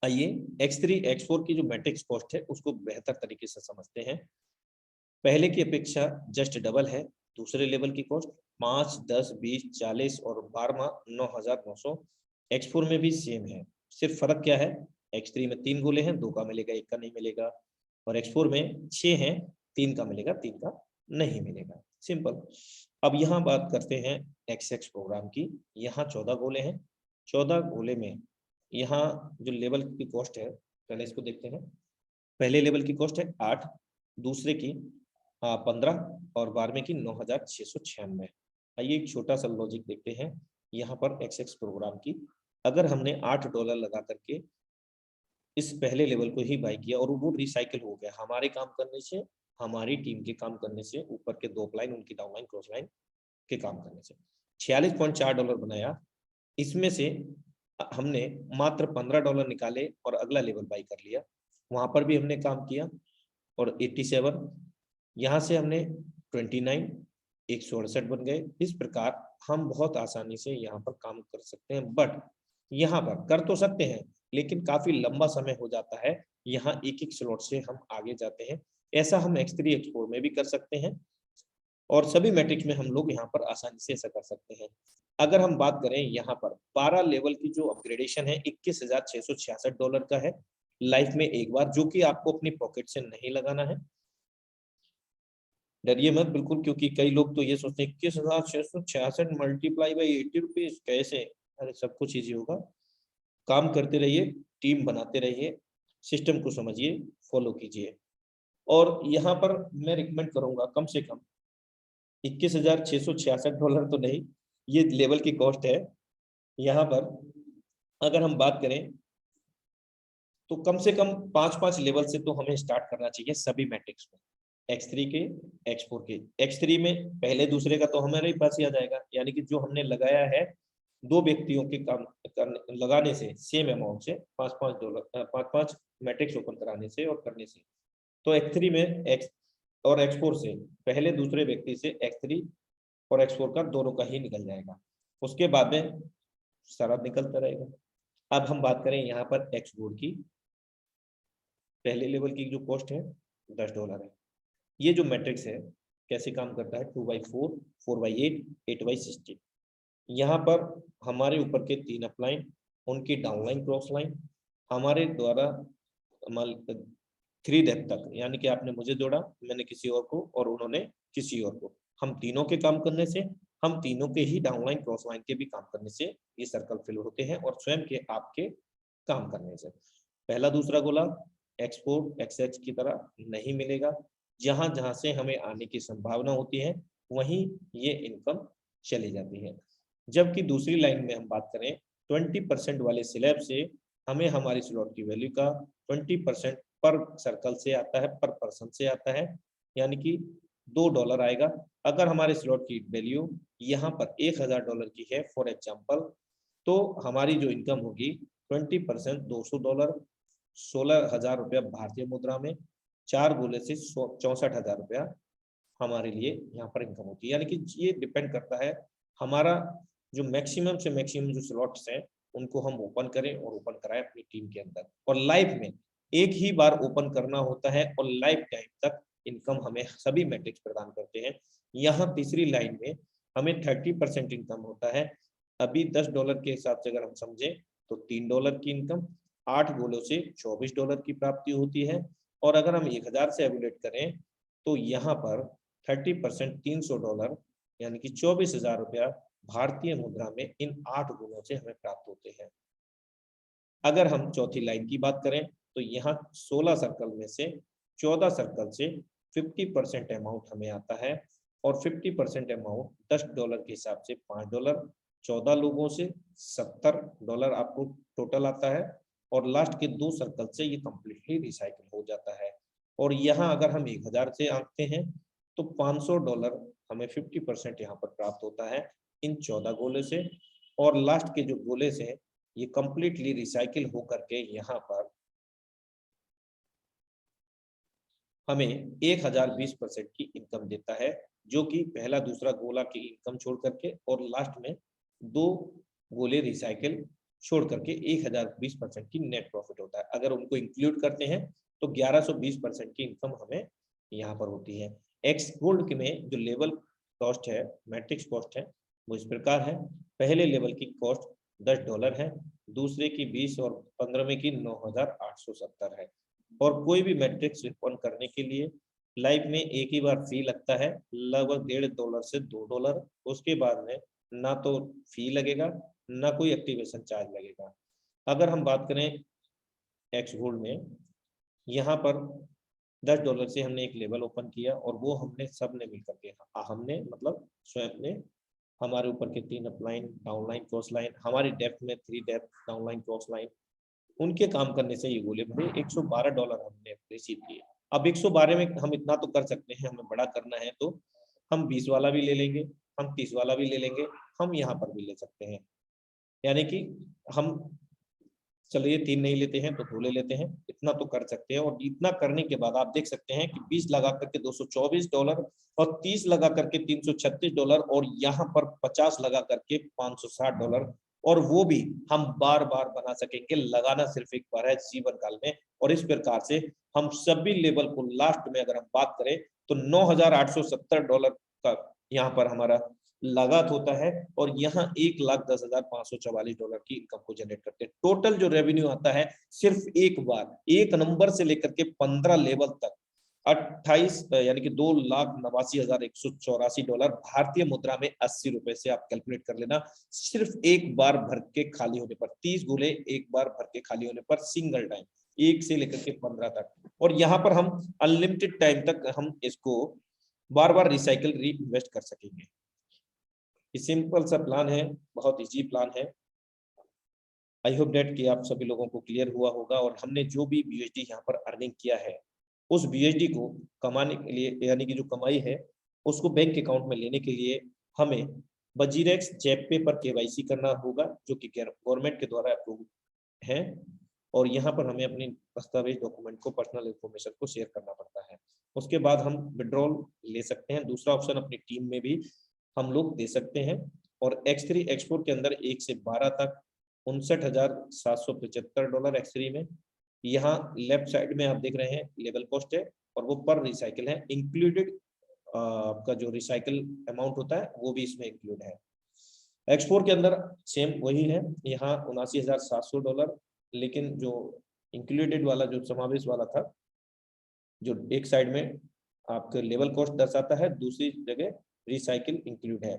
आइए X3, X4 की जो मैट्रिक्स कॉस्ट है उसको बेहतर तरीके से समझते हैं। पहले की अपेक्षा जस्ट डबल है दूसरे लेवल की कॉस्ट, 5, 10, 20, 40 और 12 $9,900। X4 में भी सेम है, सिर्फ फर्क क्या है, X3 में 3 गोले हैं, 2 का मिलेगा, 1 का नहीं मिलेगा, और X4 में 6 हैं, 3 का मिलेगा, 3 का नहीं मिलेगा, सिंपल। अब यहाँ बात करते हैं XX प्रोग्राम की। यहाँ 14 गोले हैं, 14 गोले में यहाँ जो लेवल की कॉस्ट है, पहले इसको देखते हैं। पहले लेवल की कॉस्ट है 8, दूसरे की 15 और 12वें की 9,696। आइए एक छोटा सा लॉजिक देखते हैं यहाँ पर XX प्रोग्राम की। अगर हमने $8 लगा करके इस पहले लेवल को ही बाई किया और वो रिसाइकिल हो गया हमारे काम करने से, हमारी टीम के काम करने से, ऊपर के 2 अपलाइन, उनकी डाउनलाइन, क्रॉस लाइन के काम करने से $46.4 बनाया, इसमें से हमने मात्र $15 निकाले और अगला लेवल बाई कर लिया, वहां पर भी हमने काम किया, और 87 यहाँ से हमने 29, 168 बन गए। इस प्रकार हम बहुत आसानी से यहाँ पर काम कर सकते हैं, बट यहाँ पर कर तो सकते हैं लेकिन काफी लंबा समय हो जाता है, यहाँ एक एक स्लॉट से हम आगे जाते हैं। ऐसा हम X3, X4 में भी कर सकते हैं, और सभी मैट्रिक्स में हम लोग यहाँ पर आसानी से ऐसा कर सकते हैं। अगर हम बात करें यहाँ पर 12 लेवल की जो अपग्रेडेशन है $21,666 का है लाइफ में एक बार, जो कि आपको अपनी पॉकेट से नहीं लगाना है। डरिए मत बिल्कुल, क्योंकि कई लोग तो ये सोचते हैं 21,666 मल्टीप्लाई बाई 80 रुपीज कैसे। अरे सब कुछ ईजी होगा, काम करते रहिए, टीम बनाते रहिए, सिस्टम को समझिए, फॉलो कीजिए। और यहाँ पर मैं रिकमेंड करूंगा कम से कम $21,666 तो नहीं, ये लेवल की कॉस्ट है, यहाँ पर अगर हम बात करें तो कम से कम 5-5 लेवल से तो हमें स्टार्ट करना चाहिए सभी मैट्रिक्स में, x3 के, x4 के। x3 में पहले दूसरे का तो हमारे पास ही आ जाएगा, यानी कि जो हमने लगाया है 2 व्यक्तियों के काम करने लगाने से सेम अमाउंट से $5-5 मैट्रिक्स ओपन कराने से और करने से, तो x3 में x और x4 से पहले दूसरे व्यक्ति से x3 और x4 का दोनों का ही निकल जाएगा, उसके बाद में सारा निकलता रहेगा। अब हम बात करें यहाँ पर x बोर्ड की, पहले लेवल की जो कॉस्ट है $10 है। ये जो मैट्रिक्स है कैसे काम करता है, 2/4, 4/8, 8/16। यहाँ पर हमारे ऊपर के 3 अपलाइन, उनकी डाउनलाइन क्रॉस लाइन, हमारे द्वारा 3 डेप्थ तक, यानी कि आपने मुझे जोड़ा, मैंने किसी और को और उन्होंने किसी और को, हम तीनों के काम करने से, हम तीनों के ही डाउनलाइन क्रॉस लाइन के भी काम करने से ये सर्कल फिल होते हैं, और स्वयं के आपके काम करने से। पहला दूसरा गोला एक्सपोर्ट एक्सएच की तरह नहीं मिलेगा, जहां जहां से हमें आने की संभावना होती है वहीं ये इनकम चली जाती है। जबकि दूसरी लाइन में हम बात करें 20% वाले स्लैब से हमें हमारी स्लॉट की वैल्यू का 20% पर सर्कल से आता है, पर पर्सन से आता है, यानी कि $2 आएगा। अगर हमारे स्लॉट की वैल्यू यहाँ पर $1000 की है फॉर एग्जाम्पल, तो हमारी जो इनकम होगी 20% $200, ₹16,000 भारतीय मुद्रा में, 4 गोले से ₹64,000 हमारे लिए यहाँ पर इनकम होती है। यानी कि ये डिपेंड करता है हमारा जो मैक्सिमम से मैक्सिमम जो स्लॉट्स हैं उनको हम ओपन करें और ओपन कराएं अपनी टीम के अंदर, और लाइफ में एक ही बार ओपन करना होता है और लाइफ टाइम तक इनकम हमें सभी मैट्रिक्स प्रदान करते हैं। यहाँ तीसरी लाइन में हमें 30% इनकम होता है। अभी $10 के हिसाब से अगर हम समझें तो $3 की इनकम, 8 गोलों से $24 की प्राप्ति होती है, और अगर हम 1000 से एवुलेट करें तो यहाँ पर 30% $300 यानी कि ₹24,000 भारतीय मुद्रा में इन 8 गुणों से हमें प्राप्त होते हैं। अगर हम चौथी लाइन की बात करें तो यहाँ 16 सर्कल में से 14 सर्कल से 50% अमाउंट हमें आता है, और 50% अमाउंट $10 के हिसाब से $5, 14 लोगों से $70 आपको टोटल आता है, और लास्ट के 2 सर्कल से ये कंप्लीटली रिसाइकिल हो जाता है। और यहाँ अगर हम 1000 से आंकते हैं तो $500 हमें 50% यहाँ पर प्राप्त होता है इन 14 गोले से, और लास्ट के जो गोले से ये कंप्लीटली रिसाइकिल हो करके यहाँ पर हमें 1020% की इनकम देता है, जो कि पहला दूसरा गोला की इनकम छोड़ करके और लास्ट में 2 गोले रिसाइकिल छोड़ करके 1020% की नेट प्रॉफिट होता है। अगर उनको इंक्लूड करते हैं तो 1120% की इनकम हमें यहाँ पर होती है। एक्स गोल्ड में जो लेवल कॉस्ट है, मैट्रिक्स कॉस्ट है, वो इस प्रकार है। पहले लेवल की कॉस्ट $10 है, दूसरे की 20 और 15वें की 9,870 है। और कोई भी मैट्रिक्स ओपन करने के लिए लाइफ में एक ही बार फी लगता है, लगभग $1.5 से $2। उसके बाद में ना तो फी लगेगा ना कोई एक्टिवेशन चार्ज लगेगा। अगर हम बात करें एक्स गोल्ड में, यहाँ पर $10 से हमने एक लेवल ओपन किया, और वो हमने सब ने मिलकर के, हमने मतलब स्वयं ने, हमारे ऊपर के 3 अपलाइन, डाउनलाइन, क्रॉस लाइन, हमारी डेप्थ में 3 डेप्थ, डाउनलाइन, क्रॉस लाइन, उनके काम करने से ये गोले भरे। $112 हमने रिसीव किए। अब 112 में हम इतना तो कर सकते हैं, हमें बड़ा करना है तो हम 20 वाला भी ले लेंगे, हम 30 वाला भी ले लेंगे, हम यहाँ पर भी ले सकते हैं। यानी कि हम चलिए 3 नहीं लेते हैं तो 2 ले लेते हैं, इतना तो कर सकते हैं। और इतना करने के बाद आप देख सकते हैं कि 20 लगा करके $224 और 30 लगा करके $336 और यहाँ पर 50 लगा करके $560, और वो भी हम बार बार बना सकेंगे। लगाना सिर्फ एक बार है जीवन काल में, और इस प्रकार से हम सभी लेवल को लास्ट में अगर हम बात करें तो $9,870 का यहाँ पर हमारा लागत होता है, और यहाँ $1,10,544 की इनकम को जनरेट करते हैं। टोटल जो रेवेन्यू आता है सिर्फ एक बार, एक नंबर से लेकर के 15 लेवल तक 28 यानी कि $2,89,184 भारतीय मुद्रा में 80 रुपए से आप कैलकुलेट कर लेना। सिर्फ एक बार भर के खाली होने पर, 30 गोले एक बार भर के खाली होने पर, सिंगल टाइम, 1 से लेकर के 15 तक। और यहाँ पर हम अनलिमिटेड टाइम तक हम इसको बार बार रिसाइकिल री इन्वेस्ट कर सकेंगे। सिंपल सा प्लान है, बहुत इजी प्लान है। आई होप डेट कि आप सभी लोगों को क्लियर हुआ होगा। और हमने जो भी BUSD यहाँ पर अर्निंग किया है, उस BUSD को कमाने के लिए, यानी कि जो कमाई है उसको बैंक अकाउंट में लेने के लिए हमें वजीरेक्स जेपे पर KYC करना होगा, जो कि गवर्नमेंट के द्वारा अप्रूव है। और यहाँ पर हमें अपनी दस्तावेज, डॉक्यूमेंट को, पर्सनल इंफॉर्मेशन को शेयर करना पड़ता है। उसके बाद हम विड्रॉल ले सकते हैं। दूसरा ऑप्शन अपनी टीम में भी हम लोग दे सकते हैं। और X3 X4 के अंदर 1 से 12 तक $59,775 X3 में। यहाँ लेफ्ट साइड में आप देख रहे हैं लेवल कॉस्ट है, और वो पर रिसाइकिल है। इंक्लूडेड आपका जो रिसाइकिल अमाउंट होता है वो भी इसमें इंक्लूड है। X4 के अंदर सेम वही है, यहाँ $79,700, लेकिन जो इंक्लूडेड वाला, जो समावेश वाला था, जो एक साइड में आपके लेवल कॉस्ट दर्शाता है, दूसरी जगह रिसाइकिल इंक्लूड है।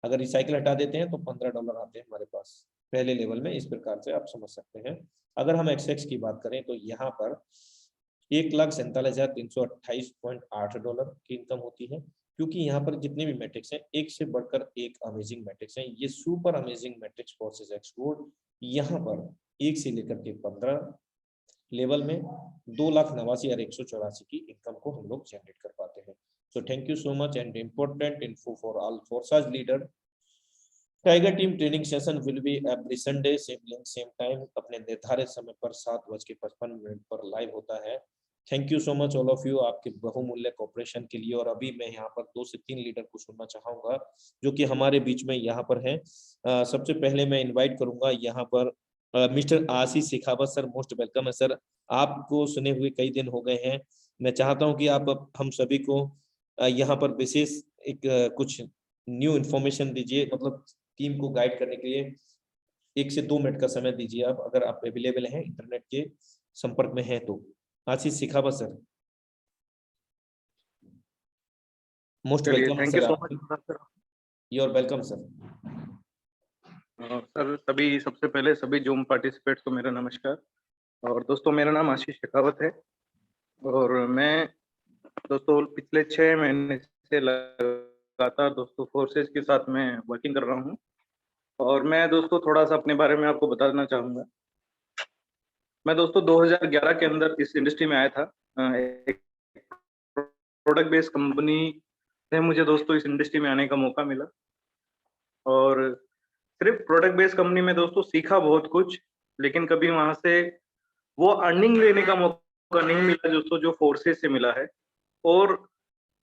अगर रिसाइकिल हटा देते हैं तो $15 आते हैं हमारे पास पहले लेवल में। इस प्रकार से आप समझ सकते हैं। अगर हम XX की बात करें तो यहाँ पर $1,47,328.8 की इनकम होती है, क्योंकि यहाँ पर जितने भी मैट्रिक्स हैं, एक से बढ़कर एक अमेजिंग मैट्रिक्स हैं। ये super amazing matrix forces export यहाँ पर 1 से लेकर के 15 लेवल में 2,89,184 की इनकम को हम लोग जनरेट कर पाते हैं। So thank you so much, and important info for all Forces leader. Tiger team training session will be every Sunday, same link, same time, अपने निर्धारित समय पर 7:55 पर लाइव होता है। Thank you so much all of you, आपके बहुमूल्य cooperation के लिए। और अभी मैं यहाँ पर 2 से 3 लीडर को सुनना चाहूंगा जो कि हमारे बीच में यहाँ पर हैं। सबसे पहले मैं इनवाइट करूंगा यहाँ पर मिस्टर आशीष शेखावत सर। मोस्ट वेलकम है सर, आपको सुने हुए कई दिन हो गए हैं। मैं चाहता हूँ कि आप हम सभी को यहाँ पर विशेष एक कुछ न्यू इन्फॉर्मेशन दीजिए, मतलब टीम को गाइड करने के लिए 1 से 2 मिनट का समय दीजिए आप, अगर आप अवेलेबल हैं, इंटरनेट के संपर्क में हैं तो। Ashish Shekhawat sir, most welcome thank sir. You so much sir. You are welcome sir. Sir सबसे पहले सभी जूम पार्टिसिपेट्स को मेरा नमस्कार। और दोस्तों, मेरा नाम आशीष शेखावत है और मैं दोस्तों पिछले 6 महीने से लगातार दोस्तों फोर्सेस के साथ मैं वर्किंग कर रहा हूं। और मैं दोस्तों थोड़ा सा अपने बारे में आपको बताना चाहूँगा। मैं दोस्तों 2011 के अंदर इस इंडस्ट्री में आया था। एक प्रोडक्ट बेस्ड कंपनी से मुझे दोस्तों इस इंडस्ट्री में आने का मौका मिला। और सिर्फ प्रोडक्ट बेस्ड कंपनी में दोस्तों सीखा बहुत कुछ, लेकिन कभी वहां से वो अर्निंग लेने का मौका नहीं मिला दोस्तों जो फोर्सेज से मिला है। और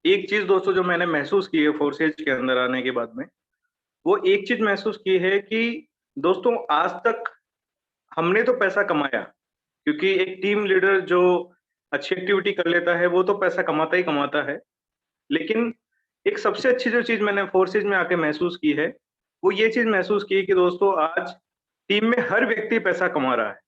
एक चीज दोस्तों जो मैंने महसूस की है फोर्सेज के अंदर आने के बाद में, वो एक चीज महसूस की है कि दोस्तों आज तक हमने तो पैसा कमाया, क्योंकि एक टीम लीडर जो अच्छी एक्टिविटी कर लेता है वो तो पैसा कमाता ही कमाता है। लेकिन एक सबसे अच्छी जो चीज मैंने फोर्सेज में आके महसूस की है, वो ये चीज महसूस की कि दोस्तों आज टीम में हर व्यक्ति पैसा कमा रहा है,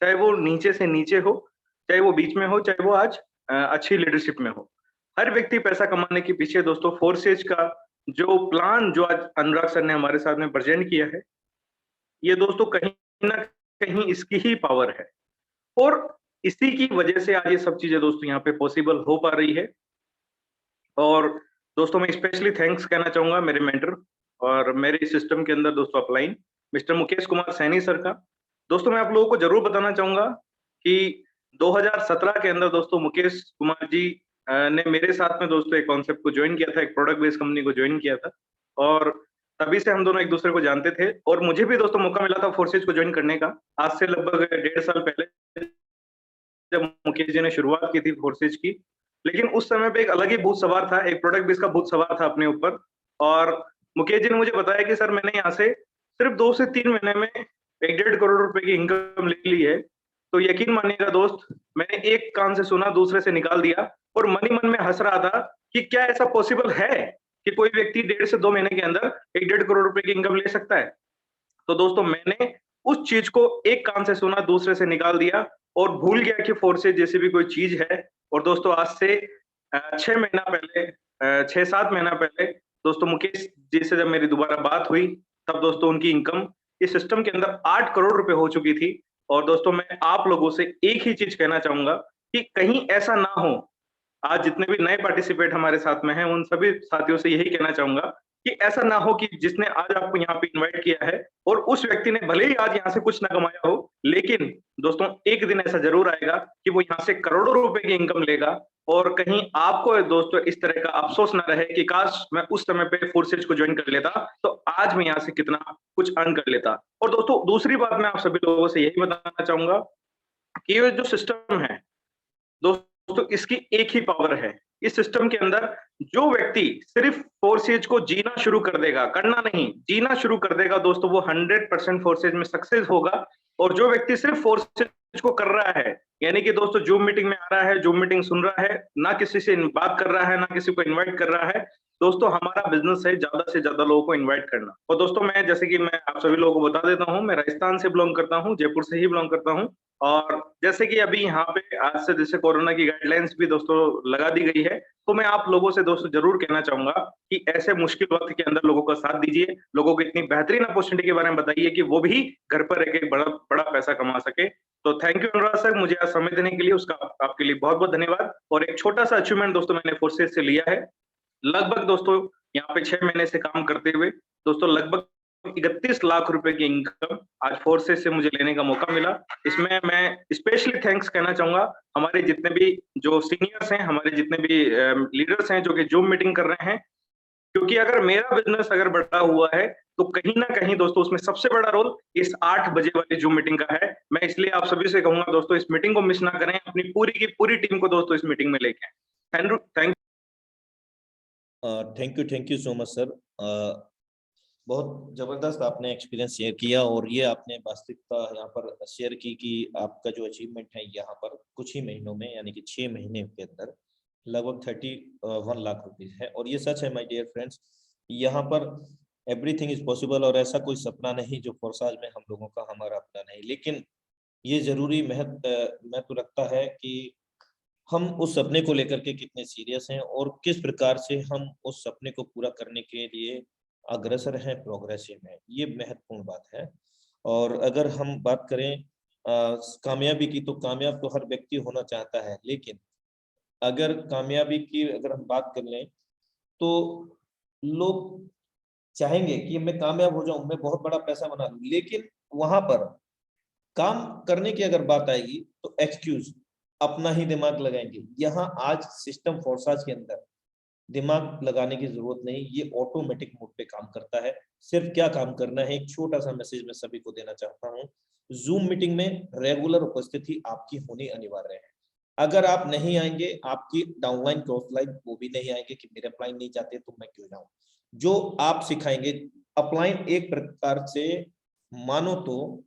चाहे वो नीचे से नीचे हो, चाहे वो बीच में हो, चाहे वो आज अच्छी लीडरशिप में हो। हर व्यक्ति पैसा कमाने के पीछे दोस्तों फोर्सेज का जो प्लान जो आज अनुराग सर ने हमारे साथ में प्रेजेंट किया है, ये दोस्तों कहीं ना कहीं इसकी ही पावर है। और इसी की वजह से आज ये सब चीजें दोस्तों यहाँ पे पॉसिबल हो पा रही है। और दोस्तों मैं स्पेशली थैंक्स कहना चाहूंगा मेरे मेंटर और मेरे सिस्टम के अंदर दोस्तों upline mister Mukesh Kumar Saini sir का। दोस्तों मैं आप लोगों को जरूर बताना चाहूंगा कि 2017 के अंदर दोस्तों मुकेश कुमार जी ने मेरे साथ में दोस्तों एक कॉन्सेप्ट को ज्वाइन किया था, एक प्रोडक्ट बेस्ड कंपनी को ज्वाइन किया था। और तभी से हम दोनों एक दूसरे को जानते थे। और मुझे भी दोस्तों मौका मिला था फोर्सेज को ज्वाइन करने का, आज से लगभग 1.5 साल पहले जब मुकेश जी ने शुरुआत की थी फोर्सेज की। लेकिन उस समय पे एक अलग ही भूत सवार था, एक प्रोडक्ट बेस का भूत सवार था अपने ऊपर। और मुकेश जी ने मुझे बताया कि सर मैंने यहाँ से सिर्फ 2 से 3 महीने में 1.5 करोड़ रुपए की इनकम ले ली है। तो यकीन मानिएगा दोस्त, मैंने एक कान से सुना दूसरे से निकाल दिया और मन ही मन में हंस रहा था कि क्या ऐसा पॉसिबल है कि कोई व्यक्ति 1.5 से 2 महीने के अंदर 1.5 करोड़ रुपए की इनकम ले सकता है। तो दोस्तों मैंने उस चीज को एक कान से सुना दूसरे से निकाल दिया और भूल गया कि फोर्सेज जैसी भी कोई चीज है। और दोस्तों आज से 6 महीना पहले 6-7 महीना पहले दोस्तों मुकेश जी से जब मेरी दोबारा बात हुई, तब दोस्तों उनकी इनकम इस सिस्टम के अंदर 8 करोड़ रुपए हो चुकी थी। और दोस्तों मैं आप लोगों से एक ही चीज कहना चाहूंगा कि कहीं ऐसा ना हो, आज जितने भी नए पार्टिसिपेट हमारे साथ में हैं उन सभी साथियों से यही कहना चाहूंगा कि ऐसा ना हो कि जिसने आज आपको यहाँ पे इनवाइट किया है और उस व्यक्ति ने भले ही आज यहाँ से कुछ ना कमाया हो, लेकिन दोस्तों एक दिन ऐसा जरूर आएगा कि वो यहाँ से करोड़ों रुपए की इनकम लेगा और कहीं आपको दोस्तों इस तरह का अफसोस ना रहे कि काश मैं उस समय पे फोर्सेज को ज्वाइन कर लेता तो आज मैं यहाँ से कितना कुछ अर्न कर लेता। और दोस्तों दूसरी बात मैं आप सभी लोगों से यही बताना चाहूंगा कि ये जो सिस्टम है दोस्तों इसकी एक ही पावर है। इस सिस्टम के अंदर जो व्यक्ति सिर्फ फोर्सेज को जीना शुरू कर देगा, करना नहीं, जीना शुरू कर देगा दोस्तों, वो 100% फोर्सेज में सक्सेस होगा। और जो व्यक्ति सिर्फ फोर्सेज को कर रहा है, यानी कि दोस्तों जूम मीटिंग में आ रहा है, जूम मीटिंग सुन रहा है, ना किसी से बात कर रहा है, ना किसी को इन्वाइट कर रहा है, दोस्तों हमारा बिजनेस है ज्यादा से ज्यादा लोगों को इन्वाइट करना। और दोस्तों मैं जैसे कि मैं आप सभी लोगों को बता देता हूँ, मैं राजस्थान से बिलोंग करता हूँ, जयपुर से ही बिलोंग करता हूँ। और जैसे कि अभी यहाँ पे आज से जैसे कोरोना की गाइडलाइंस भी दोस्तों लगा दी गई है, तो मैं आप लोगों से दोस्तों जरूर कहना चाहूंगा कि ऐसे मुश्किल वक्त के अंदर लोगों का साथ दीजिए, लोगों को इतनी बेहतरीन अपॉर्चुनिटी के बारे में बताइए कि वो भी घर पर रह के बड़ा बड़ा पैसा कमा सके। तो थैंक यू अनुराग सर, मुझे आज समय देने के लिए उसका आपके लिए बहुत बहुत धन्यवाद। और एक छोटा सा अचीवमेंट दोस्तों मैंने फोर्सेज से लिया है, लगभग दोस्तों यहाँ पे 6 महीने से काम करते हुए दोस्तों लगभग 31 लाख रुपए की इनकम आज फोर्सेस से मुझे लेने का मौका मिला। इसमें मैं स्पेशली थैंक्स कहना चाहूंगा हमारे जितने भी जो सीनियर्स हैं, हमारे जितने भी लीडर्स हैं जो कि जूम मीटिंग कर रहे हैं, क्योंकि अगर मेरा बिजनेस अगर बढ़ा हुआ है तो कहीं ना कहीं दोस्तों उसमें सबसे बड़ा रोल इस 8 बजे वाली जूम मीटिंग का है। मैं इसलिए आप सभी से कहूंगा दोस्तों इस मीटिंग को मिस ना करें, अपनी पूरी की पूरी टीम को दोस्तों इस मीटिंग में लेके आए। Thank you so much sir. बहुत जबरदस्त आपने एक्सपीरियंस शेयर किया और ये आपने वास्तविकता यहाँ पर शेयर की कि आपका जो अचीवमेंट है यहाँ पर कुछ ही महीनों में यानी कि 6 महीने के अंदर लगभग 31 लाख रुपीज है। और ये सच है माय डियर फ्रेंड्स, यहाँ पर एवरीथिंग इज पॉसिबल और ऐसा कोई सपना नहीं जो फोर्साज में हम लोगों का हमारा अपना नहीं, लेकिन ये जरूरी महत्व रखता है कि हम उस सपने को लेकर के कितने सीरियस हैं और किस प्रकार से हम उस सपने को पूरा करने के लिए अग्रसर हैं, प्रोग्रेसिव हैं। ये महत्वपूर्ण बात है। और अगर हम बात करें कामयाबी की, तो कामयाब तो हर व्यक्ति होना चाहता है, लेकिन अगर कामयाबी की अगर हम बात कर लें तो लोग चाहेंगे कि मैं कामयाब हो जाऊं, मैं बहुत बड़ा पैसा बना लूं, लेकिन वहां पर काम करने की अगर बात आएगी तो एक्सक्यूज अपना ही दिमाग लगाएंगे। यहाँ आज सिस्टम फोर्साज के अंदर दिमाग लगाने की जरूरत नहीं, ये ऑटोमेटिक मोड पे काम करता है। सिर्फ क्या काम करना है, एक छोटा सा मैसेज मैं सभी को देना चाहता हूँ। जूम मीटिंग में रेगुलर उपस्थिति आपकी होनी अनिवार्य है। अगर आप नहीं आएंगे, आपकी डाउनलाइन क्रॉसलाइन वो भी नहीं आएंगे कि मेरे अपलाइन नहीं जाते तो मैं क्यों जाऊं। जो आप सिखाएंगे, अपलाइन एक प्रकार से मानो तो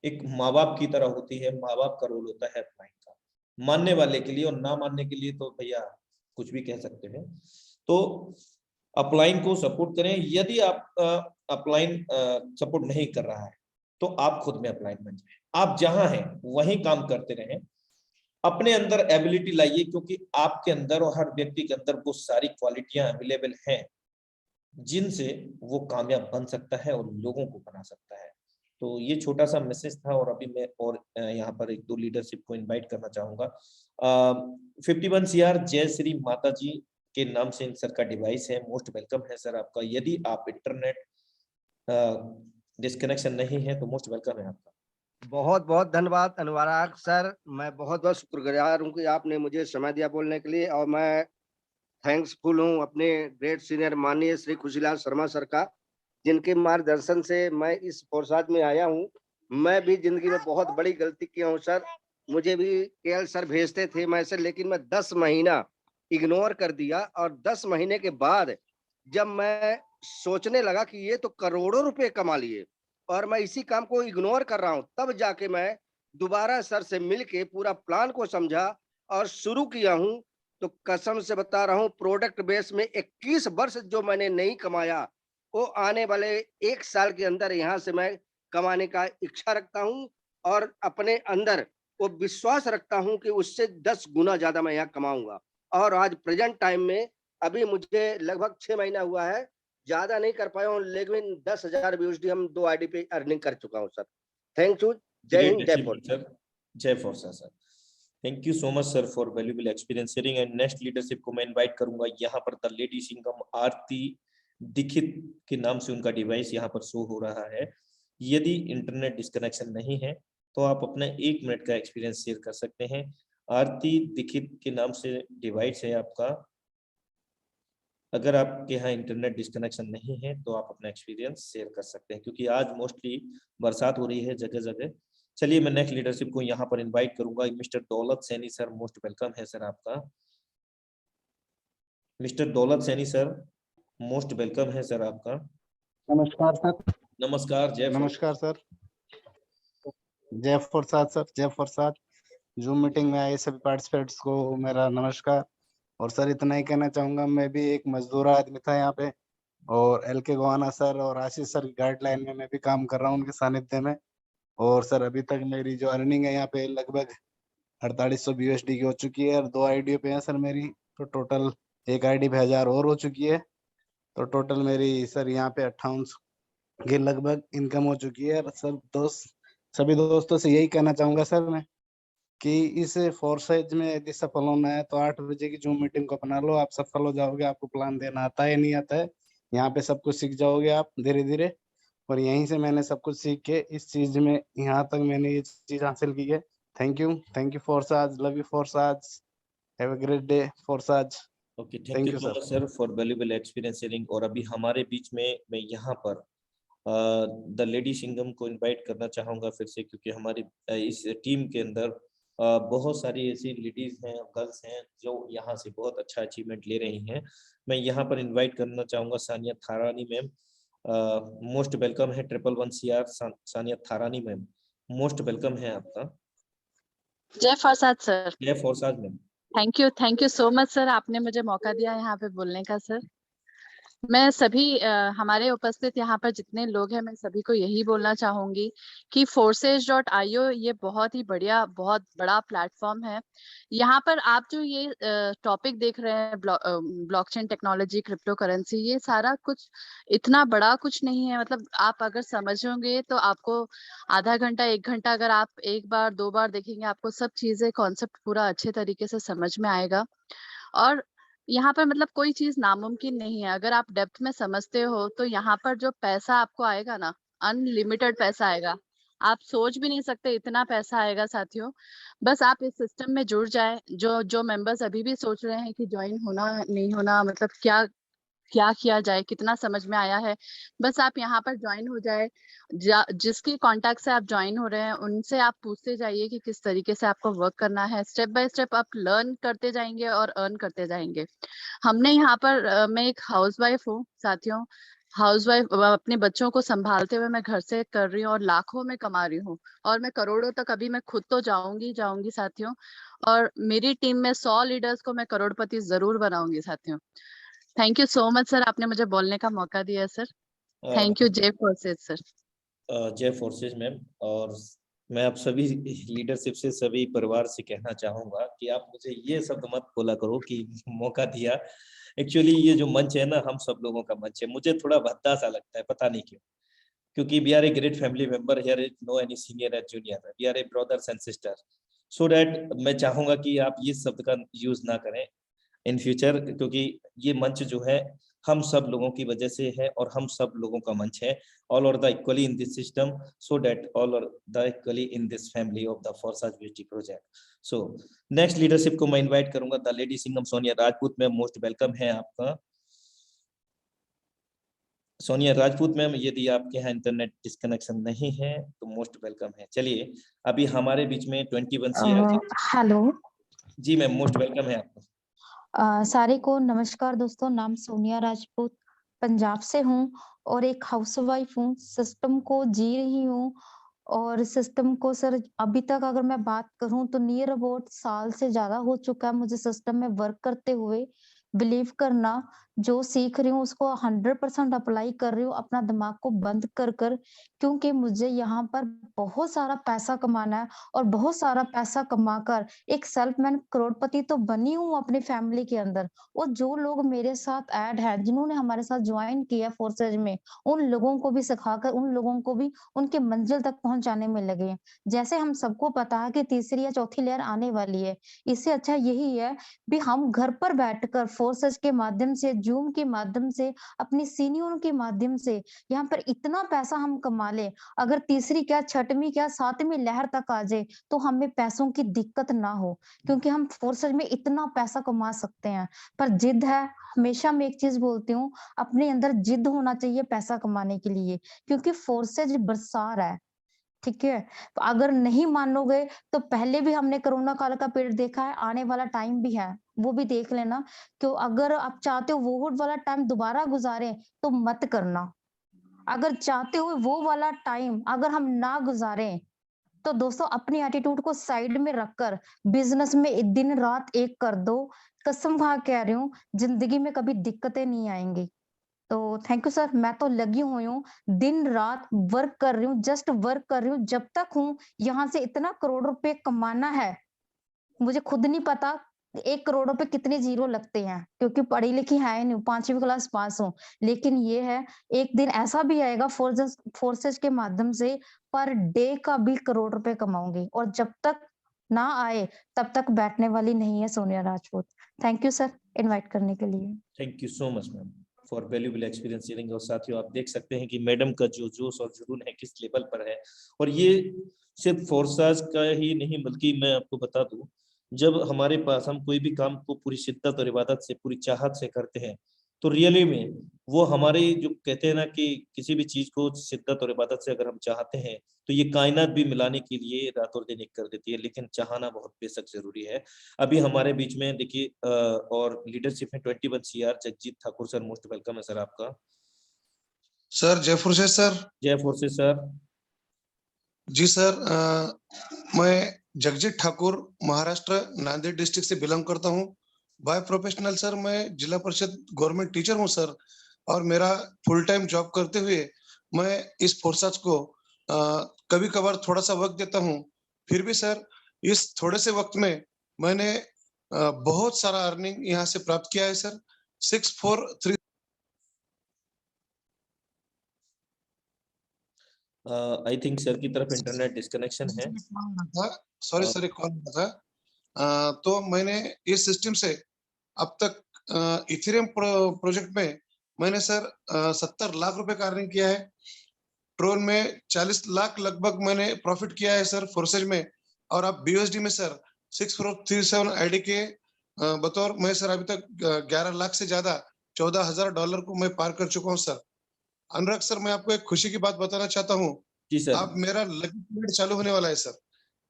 एक माँ बाप की तरह होती है, माँ बाप का रोल होता है अपलाइन का, मानने वाले के लिए, और ना मानने के लिए तो भैया कुछ भी कह सकते हैं। तो अपलाइन को सपोर्ट करें। यदि आप अपलाइन सपोर्ट नहीं कर रहा है तो आप खुद में अपलाइन बन जाए, आप जहां हैं वहीं काम करते रहें, अपने अंदर एबिलिटी लाइए, क्योंकि आपके अंदर और हर व्यक्ति के अंदर वो सारी क्वालिटियां अवेलेबल हैं जिनसे वो कामयाब बन सकता है और लोगों को बना सकता है। तो ये छोटा सा मैसेज था। और अभी मैं और यहाँ पर एक दो लीडरशिप को इनवाइट करना चाहूंगा। 51 CR जय श्री माता जी के नाम से इन सर का डिवाइस है, मोस्ट वेलकम है सर आपका। यदि आप इंटरनेट डिस्कनेक्शन नहीं है तो मोस्ट वेलकम है आपका। बहुत बहुत धन्यवाद अनुराग सर, मैं बहुत बहुत शुक्रगुजार हूँ कि आपने मुझे समय दिया बोलने के लिए। और मैं थैंक्सफुल हूँ अपने ग्रेट सीनियर माननीय श्री खुशीलाल शर्मा सर का, जिनके मार्गदर्शन से मैं इस फोर्साज में आया हूँ। मैं भी जिंदगी में बहुत बड़ी गलती किया हूँ सर, मुझे भी केएल सर भेजते थे मैसेज, लेकिन मैं 10 महीना इग्नोर कर दिया। और 10 महीने के बाद जब मैं सोचने लगा कि ये तो करोड़ों रुपए कमा लिए और मैं इसी काम को इग्नोर कर रहा हूँ, तब जाके मैं दोबारा सर से मिलके पूरा प्लान को समझा और शुरू किया हूँ। तो कसम से बता रहा हूँ, प्रोडक्ट बेस में 21 वर्ष जो मैंने नहीं कमाया, वो आने वाले 1 साल के अंदर यहाँ से मैं कमाने का इच्छा रखता हूँ और अपने अंदर वो विश्वास रखता हूँ कि उससे 10 गुना ज्यादा मैं यहाँ कमाऊंगा। और आज प्रेजेंट टाइम में अभी मुझे लगभग 6 महीना हुआ है, ज्यादा नहीं कर पाया हूँ, लेकिन 10,000 यूएसडी हम 2 आईडी पे अर्निंग कर चुका हूँ सर। Thank you. जय हिंद, जय फोर्सा। जय Forsage sir. Thank you so much sir for valuable experience sharing. And next leadership को मैं इनवाइट करूंगा यहाँ पर द लेडी सिंघम आरती दीक्षित के नाम से उनका डिवाइस यहाँ पर शो हो रहा है। यदि इंटरनेट डिस्कनेक्शन नहीं है तो आप अपना 1 मिनट का एक्सपीरियंस शेयर कर सकते हैं। आरती दीक्षित के नाम से डिवाइस है आपका। अगर आपके यहाँ इंटरनेट डिस्कनेक्शन नहीं है तो आप अपना एक्सपीरियंस शेयर कर सकते हैं, क्योंकि आज मोस्टली बरसात हो रही है जगह जगह। चलिए मैं नेक्स्ट लीडरशिप को यहाँ पर इनवाइट करूंगा। मिस्टर दौलत सैनी सर, मोस्ट वेलकम है सर आपका। मिस्टर दौलत सैनी सर, मोस्ट वेलकम है सर आपका। नमस्कार सर। नमस्कार, जय नमस्कार सर। जय प्रसाद सर, जय प्रसाद। जूम मीटिंग में आए सभी पार्टिसिपेंट्स को मेरा नमस्कार। और सर इतना ही कहना चाहूंगा, मैं भी एक मजदूर आदमी था यहाँ पे, और LK गोवाना सर और आशीष सर की गाइडलाइन में मैं भी काम कर रहा हूँ उनके सानिध्य में। और सर अभी तक मेरी जो अर्निंग है यहाँ पे लगभग 4800 USD की हो चुकी है, और 2 आईडी पे है सर मेरी, तो टोटल एक आईडी पे 1000 और हो चुकी है। तो टोटल मेरी सर यहाँ पे 58 के लगभग इनकम हो चुकी है। सर सभी दोस्तों से यही कहना चाहूंगा सर मैं, कि इस फोर्सेज में यदि सफल होना है तो 8 बजे की जूम मीटिंग को अपना लो, आप सफल हो जाओगे। आपको प्लान देना आता है नहीं आता है, यहाँ पे सब कुछ सीख जाओगे आप धीरे धीरे। और यहीं से मैंने सब कुछ सीख के इस चीज में यहाँ तक मैंने ये चीज हासिल की है। Thank you Forsage, love you Forsage, have a great day Forsage. Okay, thank Thank you you, so much sir for valuable experience sharing. और अभी हमारे बीच में मैं यहाँ पर द लेडी सिंघम को इनवाइट करना चाहूंगा फिर से, क्योंकि हमारी इस टीम के अंदर बहुत सारी ऐसी लेडीज हैं, गर्ल्स हैं जो यहाँ से बहुत अच्छा अचीवमेंट ले रही हैं। मैं यहाँ पर इनवाइट करना चाहूंगा Sania Tharani ma'am. Most welcome है 111 CR Sania Tharani ma'am, most welcome है आपका। जय प्रसाद सर। जय Forsage ma'am. Thank you so much sir, आपने मुझे मौका दिया यहाँ पे बोलने का सर। मैं सभी हमारे उपस्थित यहाँ पर जितने लोग हैं, मैं सभी को यही बोलना चाहूंगी कि forces.io ये बहुत ही बढ़िया, बहुत बड़ा प्लेटफॉर्म है। यहाँ पर आप जो ये टॉपिक देख रहे हैं, ब्लॉकचेन टेक्नोलॉजी, क्रिप्टो करेंसी, ये सारा कुछ इतना बड़ा कुछ नहीं है। मतलब आप अगर समझोगे तो आपको आधा घंटा 1 घंटा अगर आप 1 बार 2 बार देखेंगे, आपको सब चीजें, कॉन्सेप्ट पूरा अच्छे तरीके से समझ में आएगा। और यहाँ पर मतलब कोई चीज नामुमकिन नहीं है। अगर आप डेप्थ में समझते हो तो यहाँ पर जो पैसा आपको आएगा ना, अनलिमिटेड पैसा आएगा। आप सोच भी नहीं सकते इतना पैसा आएगा साथियों। बस आप इस सिस्टम में जुड़ जाए। जो जो मेंबर्स अभी भी सोच रहे हैं कि ज्वाइन होना नहीं होना, मतलब क्या क्या किया जाए, कितना समझ में आया है, बस आप यहाँ पर ज्वाइन हो जाए। जिसके कांटेक्ट से आप ज्वाइन हो रहे हैं उनसे आप पूछते जाइए कि किस तरीके से आपको वर्क करना है। स्टेप बाय स्टेप आप लर्न करते जाएंगे और अर्न करते जाएंगे। हमने यहाँ पर मैं एक हाउसवाइफ हूँ साथियों। हाउसवाइफ अपने बच्चों को संभालते हुए मैं घर से कर रही हूँ और लाखों में कमा रही हूँ, और मैं करोड़ों तक अभी मैं खुद तो जाऊंगी साथियों। और मेरी टीम में 100 लीडर्स को मैं करोड़पति जरूर बनाऊंगी साथियों। Thank you so much sir, आपने मुझे बोलने का मौका दिया सर। Thank you. जय फोर्सेज सर। जय फोर्सेज मैम। और मैं आप सभी लीडरशिप से, सभी परिवार से कहना चाहूंगा कि आप मुझे ये शब्द मत बोला करो कि मौका दिया। एक्चुअली ये जो मंच है ना, हम सब लोगों का मंच है। मुझे थोड़ा भद्दा सा लगता है, पता नहीं क्यों, क्योंकि we are a great family member here, is no any senior and junior, we are a brothers and sister. So that मैं चाहूंगा कि आप ये शब्द का यूज ना करें इन फ्यूचर, क्योंकि ये मंच जो है हम सब लोगों की वजह से है और हम सब लोगों का मंच है। All are the equally in this system, so that all are the equally in this family of the forces BT project. So next leadership को मैं इनवाइट करूंगा the lady Singham Sonia Rajput ma'am, most welcome है आपका। सोनिया राजपूत मैम, यदि आपके यहाँ internet disconnection नहीं है तो मोस्ट वेलकम है। चलिए अभी हमारे बीच में 21 CR। हेलो जी मैम, मोस्ट वेलकम है आपका। सारे को नमस्कार दोस्तों। नाम सोनिया राजपूत, पंजाब से हूँ और एक हाउसवाइफ हूँ। सिस्टम को जी रही हूँ, और सिस्टम को सर अभी तक अगर मैं बात करूँ तो नियर अबाउट साल से ज्यादा हो चुका है मुझे सिस्टम में वर्क करते हुए। बिलीव करना, जो सीख रही हूँ उसको 100% अप्लाई कर रही हूँ अपना दिमाग को बंद कर कर, क्योंकि मुझे यहाँ पर बहुत सारा पैसा कमाना है। और बहुत सारा पैसा कमाकर एक सेल्फ मैन करोड़पति तो बनी हूँ अपनी फैमिली के अंदर। और जो लोग मेरे साथ ऐड हैं, जिन्होंने हमारे साथ ज्वाइन किया फोर्सेज में, उन लोगों को भी सिखाकर उन लोगों को भी उनके मंजिल तक पहुंचाने में लगे हैं। जैसे हम सबको पता है कि तीसरी या चौथी लहर आने वाली है, इससे अच्छा यही है भी हम घर पर बैठकर फोर्सेज के माध्यम से जूम के माध्यम से, अपनी सीनियरों के माध्यम से यहाँ पर इतना पैसा हम कमा ले, अगर तीसरी क्या, छठवीं क्या, सातवीं लहर तक आ जाए तो हमें पैसों की दिक्कत ना हो, क्योंकि हम फोर्सेज में इतना पैसा कमा सकते हैं। पर जिद है, हमेशा मैं एक चीज बोलती हूँ, अपने अंदर जिद होना चाहिए पैसा कमाने के लिए, क्योंकि फोर्सेज बरसा रहा है, ठीक है। तो अगर नहीं मानोगे तो पहले भी हमने कोरोना काल का पीरियड देखा है, आने वाला टाइम भी है, वो भी देख लेना। क्यों, अगर आप चाहते हो वो वाला टाइम दोबारा गुजारे तो मत करना। अगर चाहते हो वो वाला टाइम अगर हम ना गुजारें तो दोस्तों अपनी एटीट्यूड को साइड में रखकर बिजनेस में दिन रात एक कर दो। कसम खा कह रही हूँ, जिंदगी में कभी दिक्कतें नहीं आएंगी। तो थैंक यू सर, मैं तो लगी हुई हूँ, दिन रात वर्क कर रही हूँ, जस्ट वर्क कर रही हूँ, जब तक हूँ यहाँ से इतना करोड़ रुपए कमाना है। मुझे खुद नहीं पता 1 करोड़ रुपए कितने जीरो लगते हैं, क्योंकि पढ़ी लिखी है नहीं, 5वीं क्लास पास हूँ। लेकिन ये है, एक दिन ऐसा भी आएगा फोर्सेस के माध्यम से पर डे का भी करोड़ रुपए कमाऊंगी, और जब तक ना आए तब तक बैठने वाली नहीं है Sonia Rajput. Thank you sir invite करने के लिए। Thank you so much ma'am for valuable experience sharing. और साथियों आप देख सकते हैं कि मैडम का जो जोश और जुनून है किस लेवल पर है। और ये सिर्फ फोर्सेस का ही नहीं, बल्कि मैं आपको बता दूं, जब हमारे पास हम कोई भी काम को पूरी शिद्दत और इबादत से, पूरी चाहत से करते हैं, तो रियली में वो हमारे जो कहते हैं ना कि किसी भी चीज को शिद्दत और इबादत से अगर हम चाहते हैं तो ये कायनात भी मिलाने के लिए रात और दिन एक कर देती है। लेकिन चाहना बहुत बेशक जरूरी है। अभी हमारे बीच में देखिए और लीडरशिप में 21 CR Jagjit Thakur sir, most welcome है सर आपका। सर जयपुर से सर। जय फोर्सेस सर। जी सर, मैं जगजीत ठाकुर महाराष्ट्र नांदेड़ डिस्ट्रिक्ट से बिलोंग करता हूँ। बाय प्रोफेशनल सर मैं जिला परिषद गवर्नमेंट टीचर हूँ सर, और मेरा फुल टाइम जॉब करते हुए मैं इस फोर्सेस को कभी कभार थोड़ा सा वक्त देता हूँ। फिर भी सर इस थोड़े से वक्त में मैंने बहुत सारा अर्निंग यहाँ से प्राप्त किया है सर। 643 आई थिंक सर की तरफ इंटरनेट डिस्कनेक्शन है। सॉरी सर, एक कॉल था। तो मैंने इस सिस्टम से अब तक इथेरियम प्रोजेक्ट में मैंने सर 70 लाख रुपए का अर्निंग किया है। ट्रोन में 40 लाख लगभग मैंने प्रॉफिट किया है सर फोर्सेज में। और अब BUSD में सर 6437 आईडी के बतौर मैं सर अभी तक 11 लाख से ज्यादा $14,000 को मैं पार कर चुका हूँ सर। अनुराग सर, मैं आपको एक खुशी की बात बताना चाहता हूँ। जी सर। अब मेरा लकी पीरियड चालू होने वाला है सर,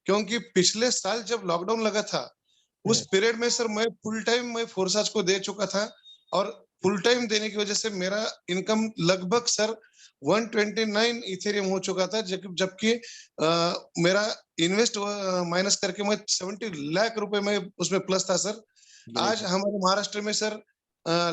क्योंकि पिछले साल जब लॉकडाउन लगा था उस पीरियड में सर मैं फुल टाइम मैं फोर्सेस को दे चुका था, और फुल टाइम देने की वजह से मेरा इनकम लगभग सर 129 इथेरियम हो चुका था, जबकि मेरा इन्वेस्ट माइनस करके मैं 70 लाख रुपए में उसमें प्लस था सर। आज हमारे महाराष्ट्र में सर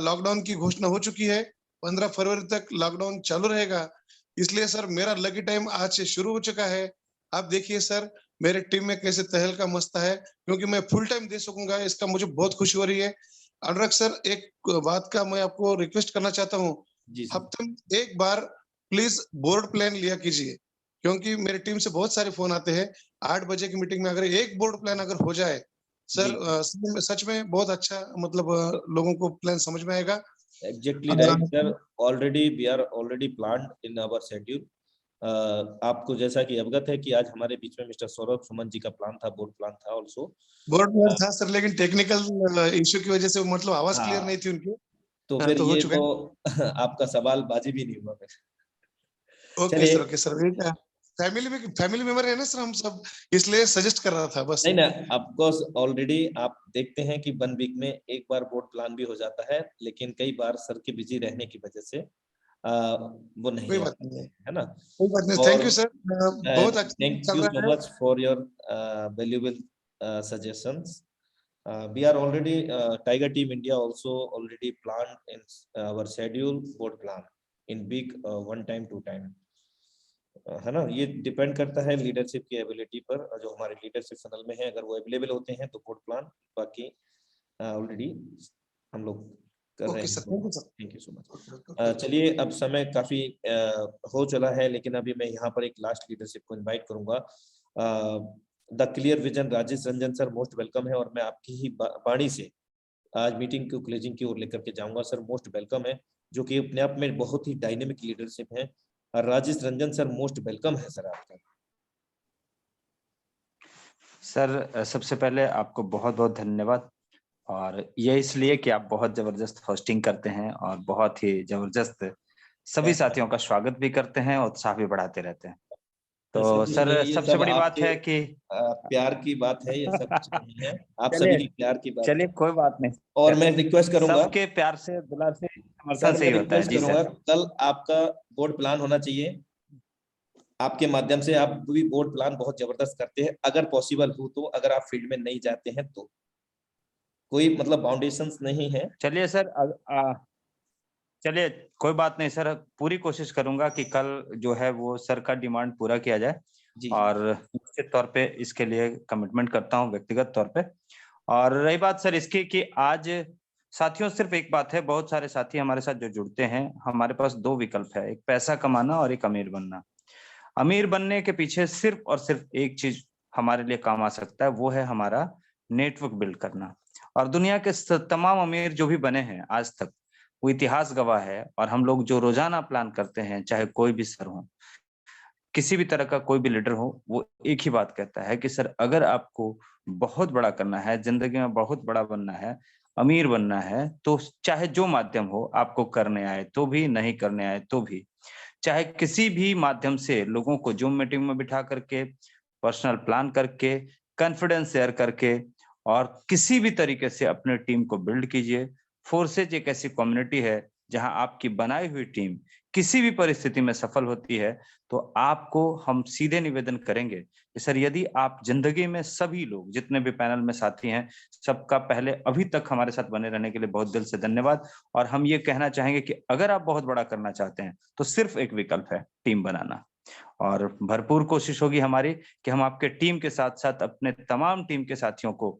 लॉकडाउन की घोषणा हो चुकी है, 15 फरवरी तक लॉकडाउन चालू रहेगा। इसलिए सर मेरा लकी टाइम आज से शुरू हो चुका है। आप देखिए सर मेरे टीम में कैसे तहलका मचता है, क्योंकि मैं फुल टाइम दे सकूंगा, इसका मुझे बहुत खुशी हो रही है। अनुराग सर, एक बात का मैं आपको रिक्वेस्ट करना चाहता हूँ, हफ्ते में एक बार प्लीज बोर्ड प्लान लिया कीजिए, क्योंकि मेरी टीम से बहुत सारे फोन आते हैं। 8 बजे की मीटिंग में अगर एक बोर्ड प्लान अगर हो जाए सर, सच में बहुत अच्छा, मतलब लोगों को प्लान समझ में आएगा। Exactly right sir, already we are already planned in our schedule. आपको जैसा कि अवगत है कि आज हमारे बीच में मिस्टर सौरभ सुमन जी का प्लान था, बोर्ड प्लान था ऑल्सो। बोर्ड प्लान था सर, लेकिन टेक्निकल इश्यू की वजह से मतलब आवाज क्लियर नहीं थी उनकी, तो फिर हो ये चुका तो आपका सवाल बाजी भी नहीं हुआ फिर। ओके सर, फैमिली मेंबर है ना सर हम सब, इसलिए सजेस्ट कर रहा था बस। नहीं ना, ऑफकोर्स ऑलरेडी आप देखते हैं कि 1 वीक में एक बार बोर्ड प्लान भी हो जाता है, लेकिन कई बार सर के बिजी रहने की वजह से वो नहीं कोई आ बात पाते नहीं, है ना। कोई बात नहीं। थैंक यू सर, बहुत अच्छा थैंक चल यू रहा सो है। Much for your valuable suggestions. We are already Tiger Team India also already planned in our schedule board plan in week 1 time 2 time, है ना। ये डिपेंड करता है लीडरशिप की एबिलिटी पर, जो हमारे लीडरशिप फनल में है, अगर वो अवेलेबल होते हैं तो बोर्ड प्लान, बाकी ऑलरेडी हम लोग कर रहे हैं। Thank you so much. चलिए अब समय काफी हो चला है, लेकिन अभी मैं यहाँ पर एक लास्ट लीडरशिप को इनवाइट करूंगा। The clear vision Rajesh Ranjan sir, most welcome है, और मैं आपकी ही वाणी से आज मीटिंग को क्लोजिंग की ओर लेकर के जाऊंगा। सर मोस्ट वेलकम है, जो कि अपने आप में बहुत ही डायनेमिक लीडरशिप है। और Rajesh Ranjan sir most welcome है सर आपका। सर सबसे पहले आपको बहुत बहुत धन्यवाद, और ये इसलिए कि आप बहुत जबरदस्त होस्टिंग करते हैं और बहुत ही जबरदस्त सभी साथियों का स्वागत भी करते हैं और उत्साह भी बढ़ाते रहते हैं। तो सर ये सबसे सब बड़ी बात आपके है कि प्यार की बात है, ये सब कुछ नहीं है, आप चलिए सभी की प्यार की बात चलिए है। कोई बात नहीं, और मैं रिक्वेस्ट करूंगा सबके प्यार से दुलार से समर्थन सर, से मैं ही होता है। रिक्वेस्ट जी करूंगा सर, कल आपका बोर्ड प्लान होना चाहिए। आपके माध्यम से आप भी बोर्ड प्लान बहुत जबरदस्त करते हैं, अगर पॉसिबल हो तो, अगर आप फील्ड में नहीं जाते हैं तो, कोई मतलब बाउंडेशंस नहीं है। चलिए सर चलिए कोई बात नहीं सर, पूरी कोशिश करूंगा कि कल जो है वो सर का डिमांड पूरा किया जाए, जी और निश्चित तौर पे इसके लिए कमिटमेंट करता हूं व्यक्तिगत तौर पे। और रही बात सर इसकी कि आज साथियों सिर्फ एक बात है, बहुत सारे साथी हमारे साथ जो जुड़ते हैं, हमारे पास दो विकल्प है, एक पैसा कमाना और एक अमीर बनना। अमीर बनने के पीछे सिर्फ और सिर्फ एक चीज हमारे लिए काम आ सकता है, वो है हमारा नेटवर्क बिल्ड करना। और दुनिया के तमाम अमीर जो भी बने हैं आज तक, वो इतिहास गवाह है। और हम लोग जो रोजाना प्लान करते हैं, चाहे कोई भी सर हो, किसी भी तरह का कोई भी लीडर हो, वो एक ही बात कहता है कि सर अगर आपको बहुत बड़ा करना है, जिंदगी में बहुत बड़ा बनना है, अमीर बनना है, तो चाहे जो माध्यम हो, आपको करने आए तो भी, नहीं करने आए तो भी, चाहे किसी भी माध्यम से लोगों को जूम मीटिंग में बिठा करके, पर्सनल प्लान करके, कॉन्फिडेंस शेयर करके, और किसी भी तरीके से अपने टीम को बिल्ड कीजिए। फोर्सेज एक ऐसी कम्युनिटी है जहां आपकी बनाई हुई टीम किसी भी परिस्थिति में सफल होती है। तो आपको हम सीधे निवेदन करेंगे कि सर यदि आप जिंदगी में, सभी लोग जितने भी पैनल में साथी हैं, सबका पहले अभी तक हमारे साथ बने रहने के लिए बहुत दिल से धन्यवाद। और हम ये कहना चाहेंगे कि अगर आप बहुत बड़ा करना चाहते हैं तो सिर्फ एक विकल्प है, टीम बनाना। और भरपूर कोशिश होगी हमारी कि हम आपके टीम के साथ साथ अपने तमाम टीम के साथियों को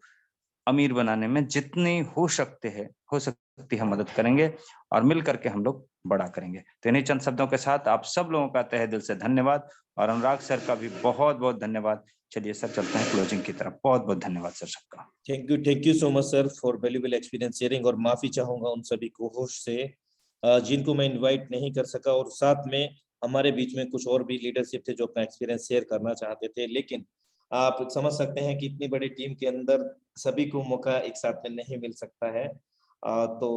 अमीर बनाने में जितनी हो सकती है मदद करेंगे, और मिल करके हम लोग बड़ा करेंगे। तो इन्हीं चंद शब्दों के साथ आप सब लोगों का तहे दिल से धन्यवाद, और अनुराग सर का भी बहुत बहुत धन्यवाद। चलिए सर चलते हैं क्लोजिंग की तरफ। बहुत बहुत धन्यवाद सर सबका। Thank you so much sir for valuable experience sharing. और माफी चाहूंगा उन सभी को होस्ट से जिनको मैं इनवाइट नहीं कर सका, और साथ में हमारे बीच में कुछ और भी लीडरशिप थे जो अपना एक्सपीरियंस शेयर करना चाहते थे, लेकिन आप समझ सकते हैं कि इतनी बड़ी टीम के अंदर सभी को मौका एक साथ में नहीं मिल सकता है, तो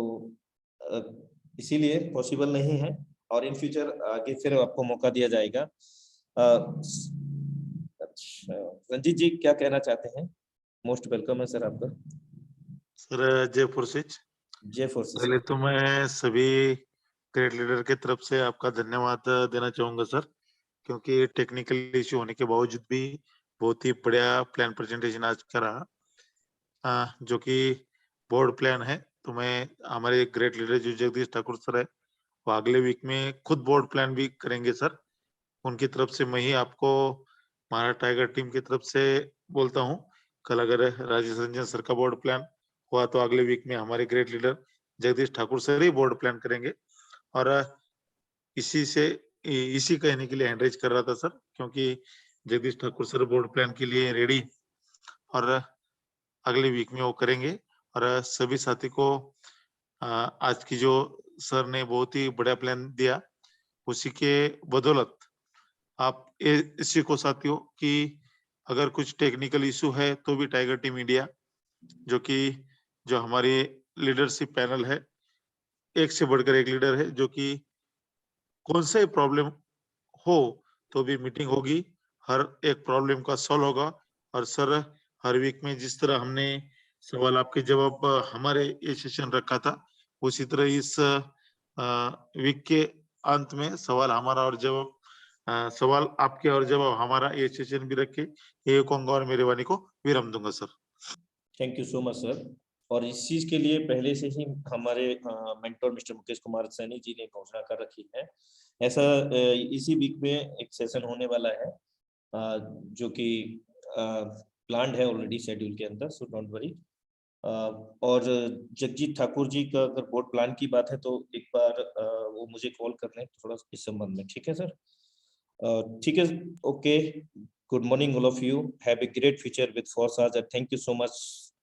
इसीलिए पॉसिबल नहीं है, और इन फ्यूचर आगे फिर आपको मौका दिया जाएगा। अच्छा, रंजीत जी क्या कहना चाहते हैं? मोस्ट वेलकम है सर आपका। सर जय फोर्सेज। जय फोर्सेज। पहले तो मैं सभी ग्रेट लीडर के तरफ से आपका धन्यवाद देना चाहूंगा सर, क्योंकि टेक्निकल इश्यू होने के बावजूद भी बहुत ही बढ़िया प्लान प्रेजेंटेशन आज का रहा, जो कि बोर्ड प्लान है। तो मैं, हमारे ग्रेट लीडर जो जगदीश ठाकुर सर है, वो अगले वीक में खुद बोर्ड प्लान भी करेंगे सर। उनकी तरफ से मैं ही आपको महाराष्ट्र टाइगर टीम की तरफ से बोलता हूँ, कल अगर राजेश रंजन सर का बोर्ड प्लान हुआ तो अगले वीक में हमारे great leader Jagdish Thakur sir ही बोर्ड प्लान करेंगे। और इसी कहने के लिए हैंडरेज कर रहा था सर, क्योंकि Jagdish Thakur sir board plan के लिए रेडी, और अगले वीक में वो करेंगे। और सभी साथी को आज की जो सर ने बहुत ही बड़ा प्लान दिया, उसी के बदौलत आप इसी को साथियों कि अगर कुछ टेक्निकल इशू है तो भी टाइगर टीम इंडिया, जो हमारी लीडरशिप पैनल है, एक से बढ़कर एक लीडर है, जो कि कौन सा प्रॉब्लम हो तो भी मीटिंग होगी, हर एक प्रॉब्लम का सॉल्व होगा। और सर हर वीक में जिस तरह हमने सवाल आपके जवाब हमारे ये सेशन रखा था, उसी तरह इस वीक के अंत में सवाल हमारा और जवाब, सवाल आपके और जवाब हमारा, ये सेशन भी रखे। ये कहूंगा और मेरी वाणी को विराम दूंगा sir. Thank you so much sir. और इस चीज के लिए पहले से ही हमारे मेंटोर मिस्टर मुकेश कुमार सैनी जी ने घोषणा कर रखी है। ऐसा इसी वीक में एक सेशन होने वाला है, जो कि प्लान्ड है ऑलरेडी शेड्यूल के अंदर, सो डोंट वरी। और जगजीत ठाकुर जी का अगर बोर्ड प्लान की बात है तो एक बार वो मुझे कॉल कर लें थोड़ा इस संबंध में, ठीक है सर? ठीक है, okay. Good morning all of you, have a great future with Forsage. Thank you so much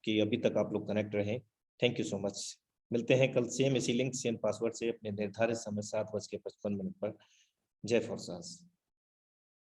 कि अभी तक आप लोग कनेक्ट रहे। Thank you so much. मिलते हैं कल सेम इसी लिंक सेम पासवर्ड से अपने निर्धारित समय 7:55 पर। जय फॉरसाज।